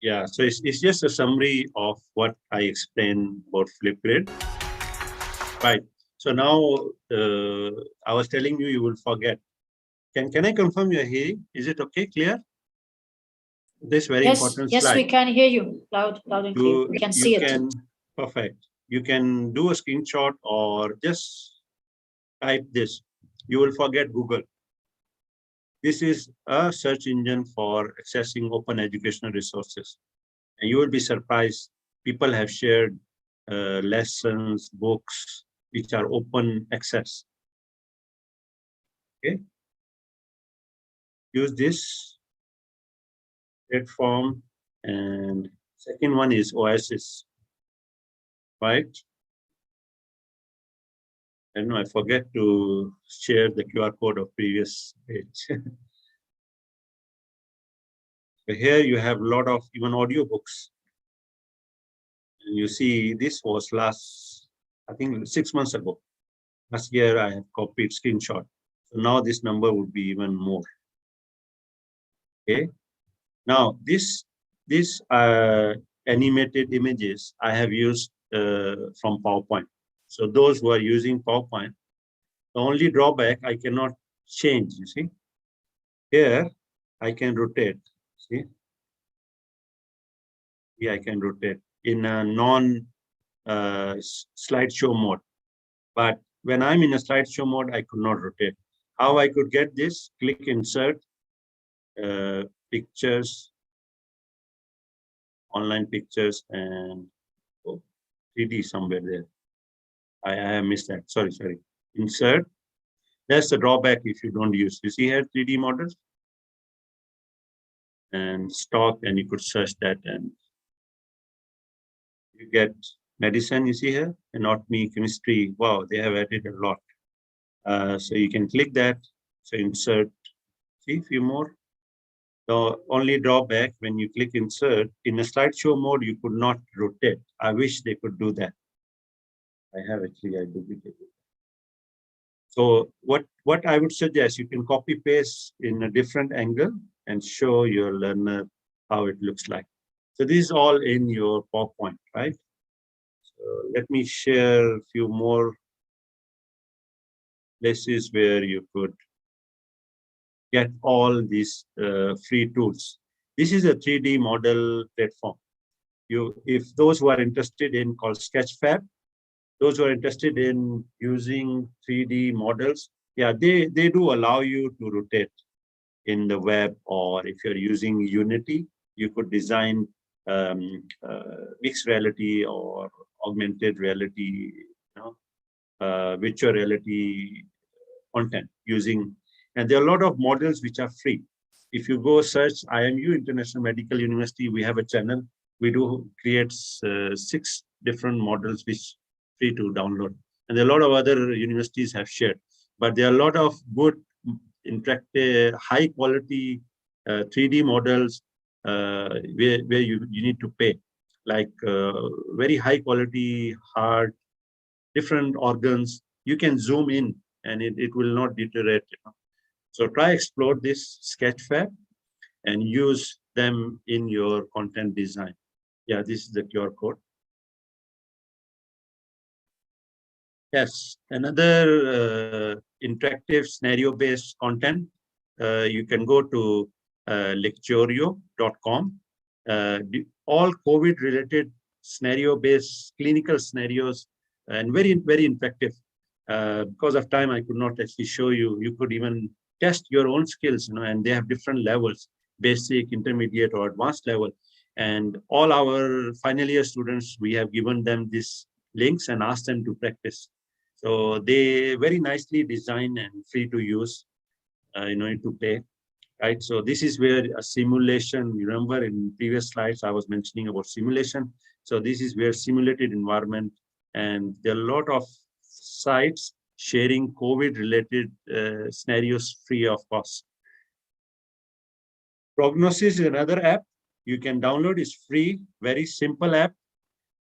[SPEAKER 1] Yeah, so it's just a summary of what I explained about Flipgrid. Right. So now I was telling you, you will forget. Can I confirm you're hearing? Is it okay, clear? This very important
[SPEAKER 5] Yes,
[SPEAKER 1] slide.
[SPEAKER 5] we can hear you loud and clear. We can see it.
[SPEAKER 1] Perfect. You can do a screenshot or just type this. You will forget Google. This is a search engine for accessing open educational resources. And you will be surprised. People have shared lessons, books, which are open access. Okay. Use this platform. And second one is Oasis. Right? And I forget to share the QR code of previous page. So here you have a lot of even audiobooks. And you see this was I think 6 months ago. Last year I have copied screenshot. So now this number would be even more. Okay. Now this animated images I have used from PowerPoint. So those who are using PowerPoint, the only drawback I cannot change, you see. Here I can rotate, see. Here I can rotate in a slideshow mode. But when I'm in a slideshow mode, I could not rotate. How I could get this? Click Insert, Pictures, Online Pictures, and 3D somewhere there. I have missed that. Sorry. Insert. That's the drawback if you don't use. You see here 3D models and stock, and you could search that, and you get medicine. You see here, anatomy, chemistry. Wow, they have added a lot. So you can click that. So insert. See a few more. The only drawback when you click insert in a slideshow mode, you could not rotate. I wish they could do that. I duplicated. So what I would suggest, you can copy paste in a different angle and show your learner how it looks like. So this is all in your PowerPoint, right? So let me share a few more places where you could get all these free tools. This is a 3D model platform. If those who are interested in called Sketchfab, those who are interested in using 3D models, yeah, they do allow you to rotate in the web, or if you're using Unity, you could design mixed reality or augmented reality, virtual reality content using, and there are a lot of models which are free. If you go search IMU, International Medical University, we have a channel. We do create 6 different models which free to download. And there are a lot of other universities have shared, but there are a lot of good interactive, high quality 3D models where you need to pay, like very high quality heart, different organs. You can zoom in and it will not deteriorate. So try explore this Sketchfab and use them in your content design. Yeah, this is the QR code. Yes, another interactive scenario-based content. You can go to lecturio.com. All COVID-related scenario-based clinical scenarios, and very, very interactive. Because of time, I could not actually show you. You could even test your own skills, and they have different levels, basic, intermediate, or advanced level. And all our final year students, we have given them these links and asked them to practice. So they very nicely designed and free to use, to play, right? So this is where a simulation, you remember in previous slides, I was mentioning about simulation. So this is where simulated environment, and there are a lot of sites sharing COVID-related scenarios free of cost. Prognosis is another app you can download. It's free, very simple app,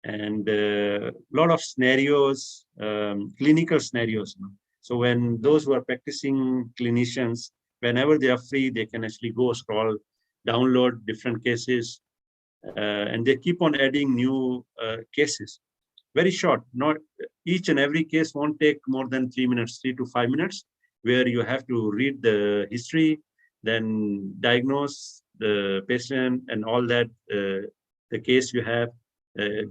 [SPEAKER 1] and a lot of scenarios, clinical scenarios. So when those who are practicing clinicians, whenever they are free, they can actually go scroll, download different cases, and they keep on adding new cases. Very short, not each and every case won't take more than 3 minutes, 3 to 5 minutes, where you have to read the history, then diagnose the patient and all that, the case you have,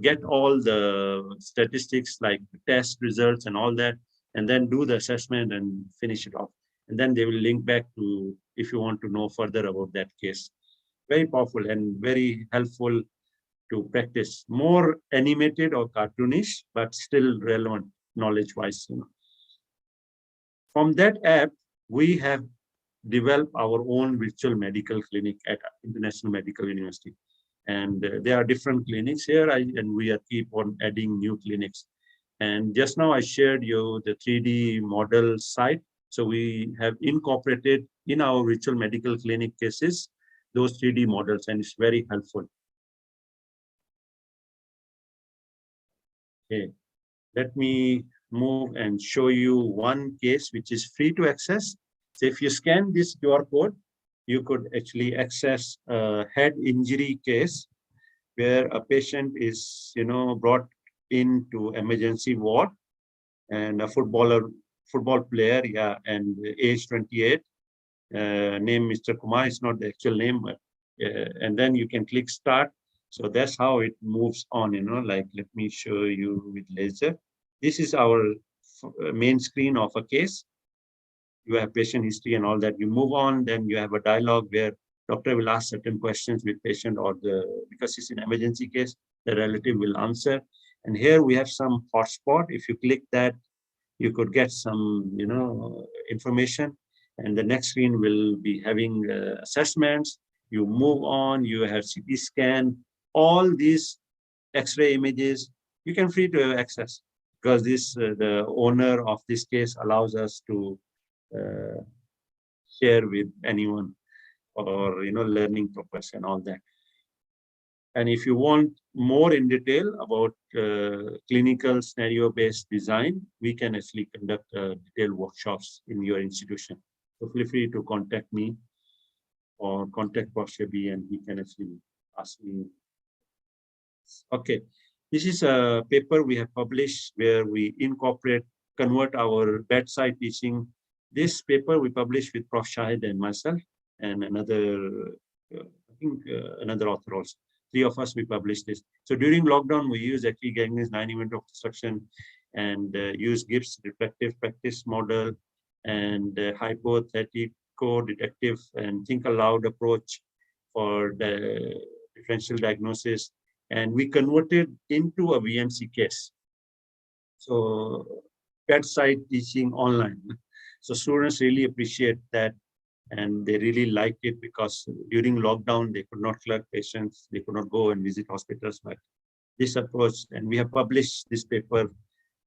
[SPEAKER 1] get all the statistics like test results and all that, and then do the assessment and finish it off. And then they will link back to if you want to know further about that case. Very powerful and very helpful to practice. More animated or cartoonish, but still relevant knowledge-wise. From that app, we have developed our own virtual medical clinic at International Medical University. And there are different clinics here, and we keep on adding new clinics. And just now I shared you the 3D model site. So we have incorporated in our virtual medical clinic cases, those 3D models, and it's very helpful. Okay, let me move and show you one case which is free to access. So if you scan this QR code, you could actually access a head injury case where a patient is, brought into emergency ward, and a football player, yeah, and age 28, name Mr. Kumar, it's not the actual name, but, and then you can click start. So that's how it moves on, like, let me show you with laser. This is our main screen of a case. You have patient history and all that. You move on, then you have a dialogue where doctor will ask certain questions with patient, or because it's an emergency case, the relative will answer. And here we have some hotspot. If you click that, you could get some, information. And the next screen will be having assessments. You move on, you have CT scan, all these X-ray images, you can free to access, because this the owner of this case allows us to share with anyone, or learning purpose and all that. And if you want more in detail about clinical scenario-based design, we can actually conduct detailed workshops in your institution. So feel free to contact me or contact Poshabi, and he can actually ask me. Okay, this is a paper we have published where we convert our bedside teaching. This paper we published with Prof. Shahid and myself, and another, I think another author also. 3 of us, we published this. So during lockdown, we used actually Gagne's 9 event of instruction, and use Gibbs reflective practice model, and hypothetical detective and think aloud approach for the differential diagnosis. And we converted into a VMC case. So bedside teaching online. So students really appreciate that, and they really liked it, because during lockdown, they could not collect patients, they could not go and visit hospitals, but this approach, and we have published this paper.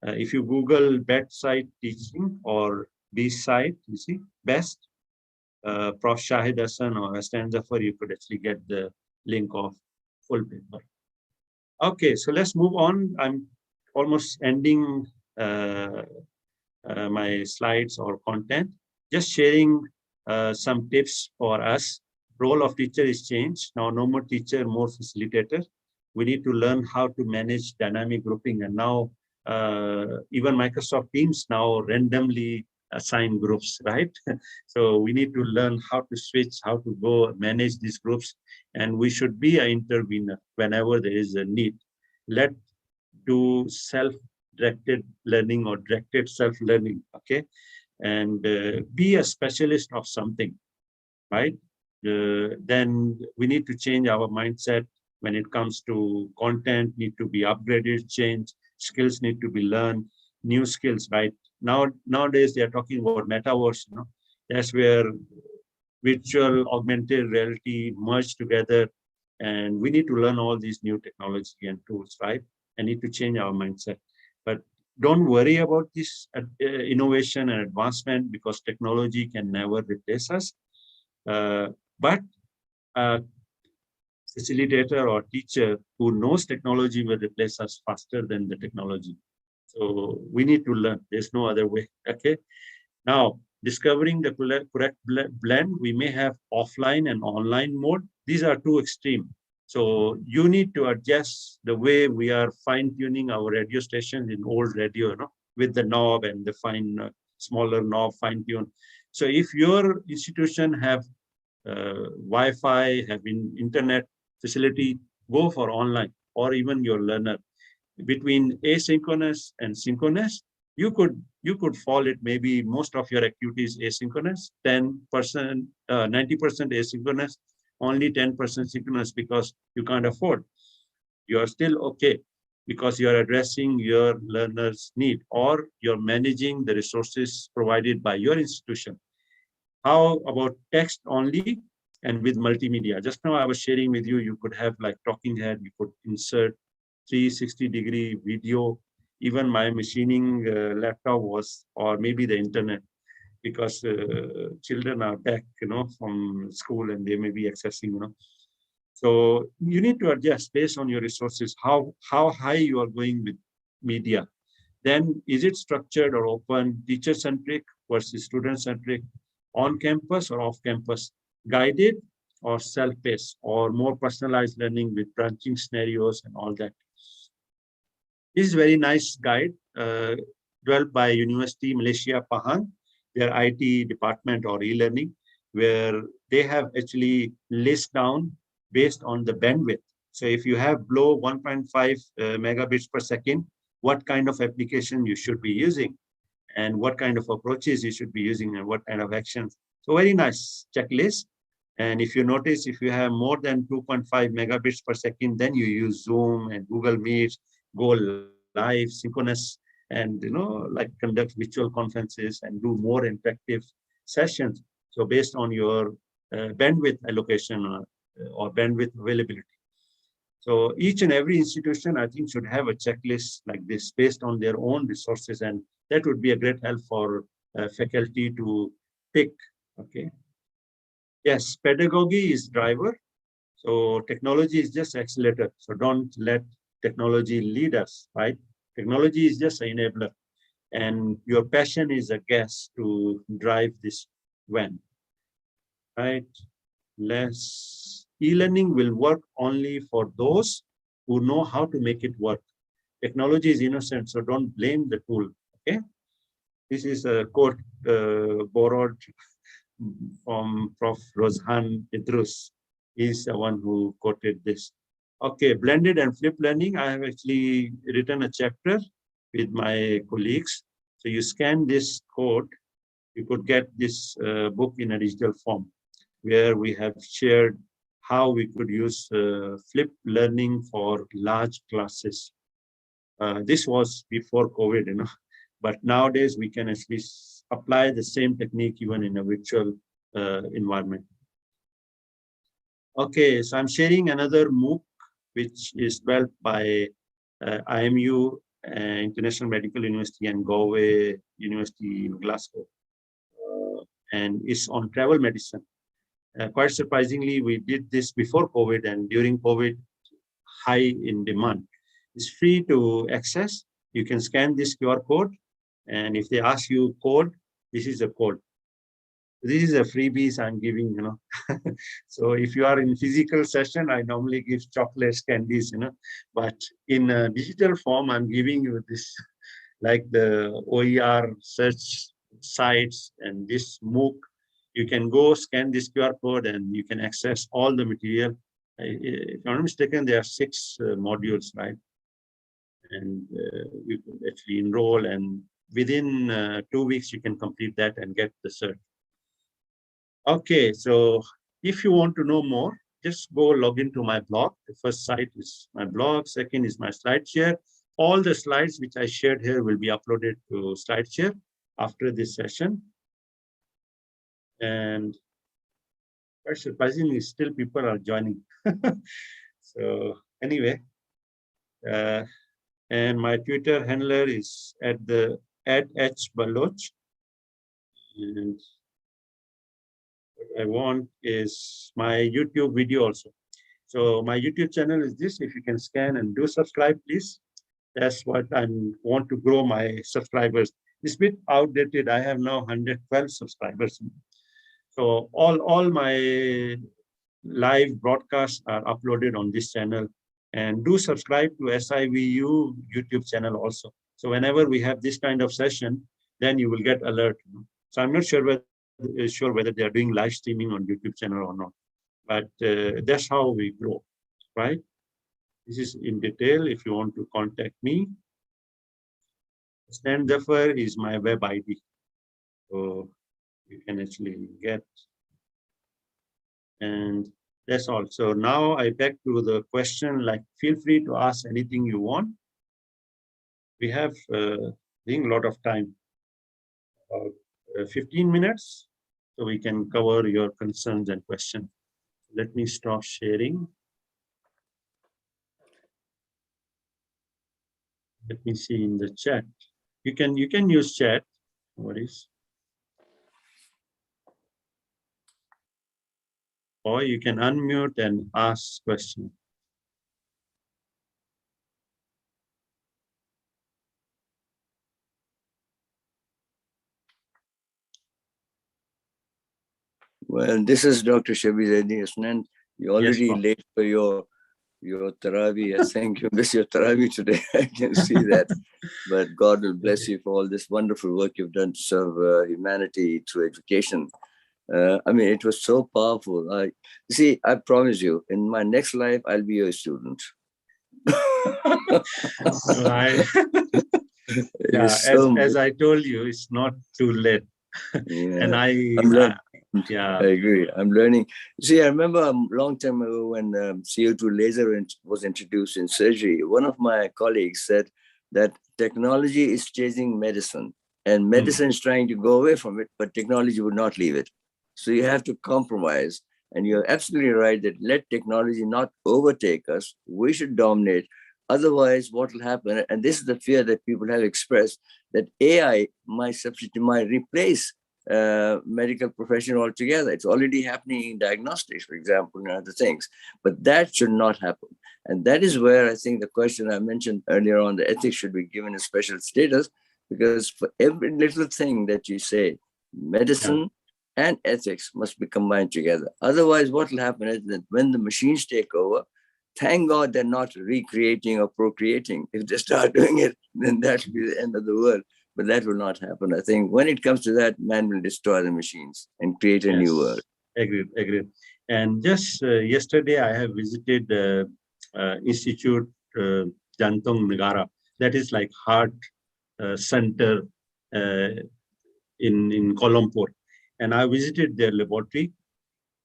[SPEAKER 1] If you Google bedside teaching or B-side, you see, best Prof. Shahid Hassan or Hasnain Zafar, you could actually get the link of full paper. Okay, so let's move on. I'm almost ending my slides or content. Just sharing some tips for us. Role of teacher is changed. Now, no more teacher, more facilitator. We need to learn how to manage dynamic grouping. And now, even Microsoft Teams now randomly assign groups, right? So we need to learn how to switch, how to go manage these groups. And we should be an intervener whenever there is a need. Let's do self-directed learning or directed self-learning, okay? And be a specialist of something, right? Then we need to change our mindset when it comes to content, need to be upgraded, change, skills need to be learned, new skills, right? Nowadays, they are talking about metaverse, you know? That's where virtual augmented reality merge together. And we need to learn all these new technology and tools, right? And need to change our mindset. But don't worry about this innovation and advancement because technology can never replace us. But a facilitator or teacher who knows technology will replace us faster than the technology. So we need to learn. There's no other way. Okay. Now, discovering the correct blend, we may have offline and online mode. These are two extreme. So you need to adjust the way we are fine-tuning our radio stations in old radio, you know, with the knob and the fine, smaller knob, fine-tune. So if your institution have Wi-Fi, having internet facility, go for online, or even your learner. Between asynchronous and synchronous, you could fall it maybe most of your activities asynchronous, 10%, 90% asynchronous, only 10% synchronous because you can't afford. You are still okay because you are addressing your learner's need or you're managing the resources provided by your institution. How about text only and with multimedia? Just now I was sharing with you, you could have like talking head, you could insert 360-degree video. Even my machining laptop was, or maybe the internet, because children are back, you know, from school and they may be accessing, you know. So you need to adjust based on your resources, how high you are going with media. Then is it structured or open, teacher-centric versus student-centric, on campus or off campus, guided or self-paced, or more personalized learning with branching scenarios and all that. This is a very nice guide developed by University Malaysia Pahang, their IT department or e-learning, where they have actually list down based on the bandwidth. So if you have below 1.5 megabits per second, what kind of application you should be using and what kind of approaches you should be using and what kind of actions. So very nice checklist. And if you notice, if you have more than 2.5 megabits per second, then you use Zoom and Google Meet, go live, synchronous, and like conduct virtual conferences and do more interactive sessions. So based on your bandwidth allocation or bandwidth availability. So each and every institution, I think, should have a checklist like this based on their own resources, and that would be a great help for faculty to pick. Okay. Yes, pedagogy is driver. So technology is just accelerator. So don't let technology lead us, right? Technology is just an enabler, and your passion is a gas to drive this van, right? Less e-learning will work only for those who know how to make it work. Technology is innocent, so don't blame the tool. Okay, this is a quote borrowed from Prof. Rozhan Idrus. He's the one who quoted this. Okay, blended and flipped learning. I have actually written a chapter with my colleagues. So you scan this code, you could get this book in a digital form, where we have shared how we could use flipped learning for large classes. This was before COVID, but nowadays we can actually apply the same technique even in a virtual environment. Okay, so I'm sharing another MOOC, which is developed by IMU, International Medical University, and Galway University in Glasgow. and it's on travel medicine. Quite surprisingly, we did this before COVID, and during COVID, high in demand. It's free to access. You can scan this QR code, and if they ask you code, this is a code. This is a freebies I'm giving, you know. So if you are in physical session, I normally give chocolates, candies, you know, but in a digital form, I'm giving you this, like the OER search sites and this MOOC. You can go scan this QR code and you can access all the material. If I'm not mistaken, there are 6 modules, right? And you can actually enroll, and within 2 weeks, you can complete that and get the cert. Okay, so if you want to know more, just go log into my blog. The first site is my blog. Second is my SlideShare. All the slides which I shared here will be uploaded to SlideShare after this session. And quite surprisingly, still people are joining. So anyway, and my Twitter handler is @H Baloch. And what I want is my YouTube video also. So my YouTube channel is this. If you can scan and do subscribe, please. That's what I want to grow my subscribers. It's a bit outdated. I have now 112 subscribers. So all my live broadcasts are uploaded on this channel, and do subscribe to SIVU YouTube channel also. So whenever we have this kind of session, then you will get alert. So I'm not sure whether they are doing live streaming on YouTube channel or not, but that's how we grow, right? This is in detail. If you want to contact me, Hasnain Zafar is my web ID. So you can actually get, and that's all. So now I back to the question, like, feel free to ask anything you want. We have a lot of time, about 15 minutes, so we can cover your concerns and questions. Let me stop sharing. Let me see in the chat. You can use chat. No worries. Or you can unmute and ask questions.
[SPEAKER 2] Well, this is Dr. Shabizadi Hasnain. You're already
[SPEAKER 1] Yes,
[SPEAKER 2] late for your Taraweeh. I think you miss your Taraweeh today. I can see that. But God will bless you for all this wonderful work you've done to serve humanity through education. I mean, it was so powerful. I promise you, in my next life, I'll be your student.
[SPEAKER 1] As I told you, it's not too late.
[SPEAKER 2] Yeah.
[SPEAKER 1] And I
[SPEAKER 2] agree. I'm learning. See, I remember a long time ago when CO2 laser was introduced in surgery. One of my colleagues said that technology is chasing medicine, and medicine is trying to go away from it, but technology would not leave it. So you have to compromise. And you're absolutely right that let technology not overtake us. We should dominate. Otherwise, what will happen, and this is the fear that people have expressed, that AI might replace medical profession altogether. It's already happening in diagnostics, for example, and other things. But that should not happen. And that is where I think the question I mentioned earlier on, the ethics should be given a special status, because for every little thing that you say, medicine and ethics must be combined together. Otherwise, what will happen is that when the machines take over, thank God they're not recreating or procreating. If they start doing it, then that will be the end of the world. But that will not happen. I think when it comes to that, man will destroy the machines and create a new world.
[SPEAKER 1] Agreed. And just yesterday, I have visited Institute Jantung Negara. That is like heart center in Kuala Lumpur. And I visited their laboratory.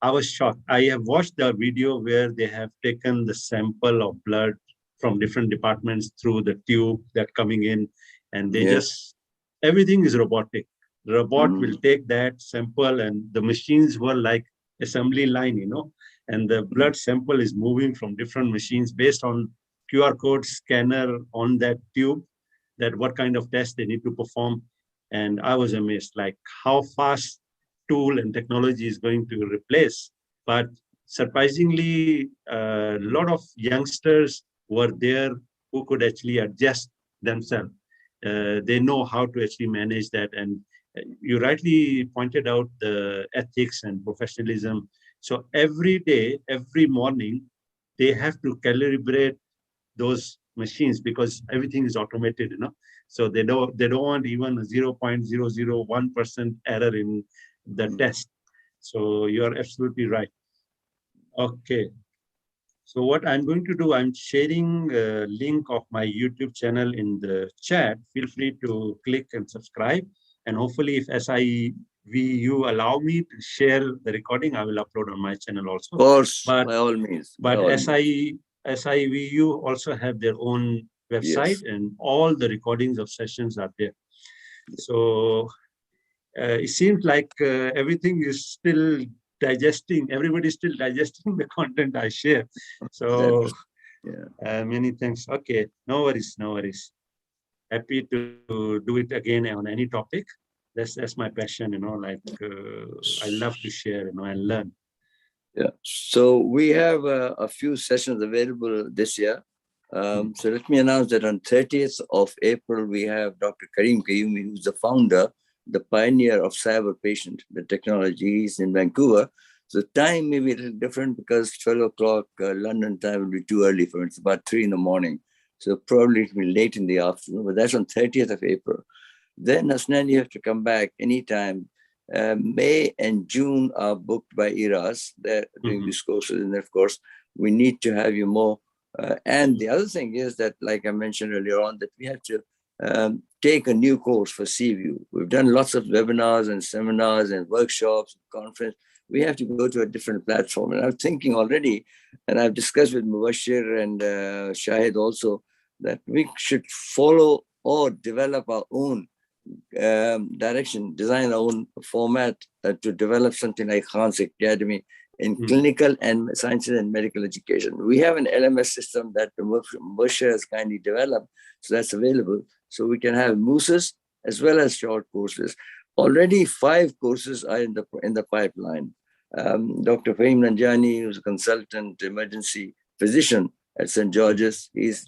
[SPEAKER 1] I was shocked. I have watched the video where they have taken the sample of blood from different departments through the tube that coming in, and they just, everything is robotic. The robot will take that sample, and the machines were like assembly line, you know, and the blood sample is moving from different machines based on QR code scanner on that tube, that what kind of test they need to perform. And I was amazed, like how fast tool and technology is going to replace. But surprisingly, a lot of youngsters were there who could actually adjust themselves. They know how to actually manage that. And you rightly pointed out the ethics and professionalism. So every day, every morning, they have to calibrate those machines because everything is automated, So they don't want even a 0.001% error in the test. So you are absolutely right. Okay. So what I'm going to do, I'm sharing a link of my YouTube channel in the chat. Feel free to click and subscribe. And hopefully if SIVU allow me to share the recording, I will upload on my channel also.
[SPEAKER 2] Of course, by all means.
[SPEAKER 1] But SIVU also have their own website, and all the recordings of sessions are there. So it seems like everything is still digesting. Everybody's still digesting the content I share. So many thanks. Okay, no worries, no worries. Happy to do it again on any topic. That's my passion, I love to share, and learn.
[SPEAKER 2] Yeah. So we have a few sessions available this year. So let me announce that on 30th of April, we have Dr. Karim Kayumi, who's the founder, the pioneer of cyber patient, the technology. He's in Vancouver. So time may be a little different because 12 o'clock London time will be too early for him. It's about 3 in the morning. So probably it will be late in the afternoon, but that's on 30th of April. Then Hasnain, you have to come back anytime. May and June are booked by IRAS. They're doing these courses. And of course, we need to have you more. And the other thing is that, like I mentioned earlier on, that we have to take a new course for SIVU. We've done lots of webinars and seminars and workshops, conference. We have to go to a different platform. And I'm thinking already, and I've discussed with Mubashir and Shahid also, that we should follow or develop our own direction, design our own format to develop something like Khan's Academy in clinical and sciences and medical education. We have an LMS system that Mubashir has kindly developed, so that's available. So we can have MOOCs as well as short courses. Already 5 courses are in the pipeline. Dr. Fahim Nanjani, who's a consultant emergency physician at St. George's, he's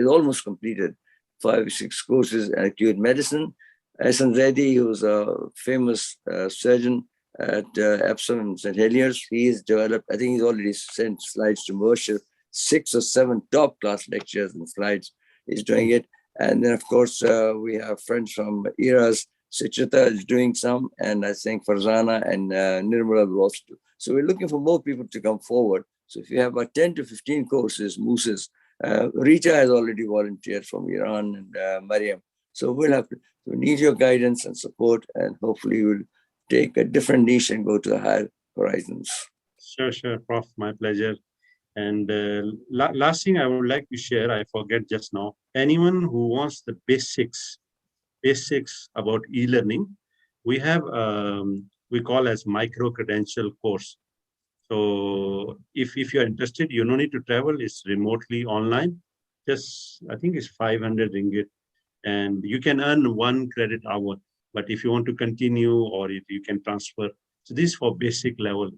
[SPEAKER 2] almost completed 5 or 6 courses in acute medicine. Hasnain Zaidi, who's a famous surgeon at Epsom and St. Heliers, he's developed, I think he's already sent slides to Moshe, 6 or 7 top-class lectures and slides. He's doing it. And then, of course, we have friends from IRAS. Suchita is doing some, and I think Farzana and Nirmala will also do. So we're looking for more people to come forward. So if you have about 10 to 15 courses, MOOCs, Rita has already volunteered from Iran and Mariam. So we need your guidance and support, and hopefully we'll take a different niche and go to the higher horizons.
[SPEAKER 1] Sure, Prof. My pleasure. And last thing I would like to share, I forget just now, anyone who wants the basics about e-learning, we have, we call as micro-credential course. So if you're interested, you don't need to travel, it's remotely online. Just, I think it's 500 ringgit. And you can earn 1 credit hour. But if you want to continue, or if you can transfer, so this is for basic level.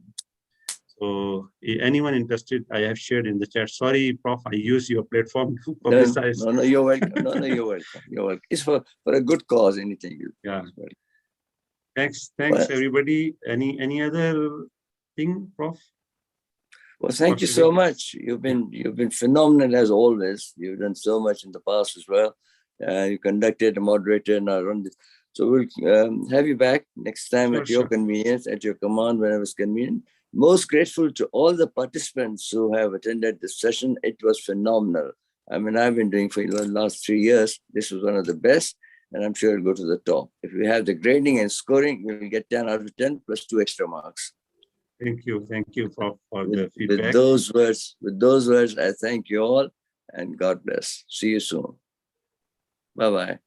[SPEAKER 1] So anyone interested, I have shared in the chat. Sorry, Prof, I use your platform to publicize.
[SPEAKER 2] No, you're welcome. No, you're welcome. You're welcome. It's for a good cause, anything.
[SPEAKER 1] Yeah. Thanks, everybody. Any other thing, Prof?
[SPEAKER 2] Well, thank you so much. You've been phenomenal as always. You've done so much in the past as well. You conducted, a moderator, and I run this. So we'll have you back next time at your convenience, at your command, whenever it's convenient. Most grateful to all the participants who have attended this session. It was phenomenal. I mean, I've been doing for the last 3 years. This was one of the best, and I'm sure it'll go to the top. If we have the grading and scoring, we will get 10 out of 10 plus 2 extra marks.
[SPEAKER 1] Thank you, Prof, for the feedback.
[SPEAKER 2] With those words, I thank you all, and God bless. See you soon. Bye-bye.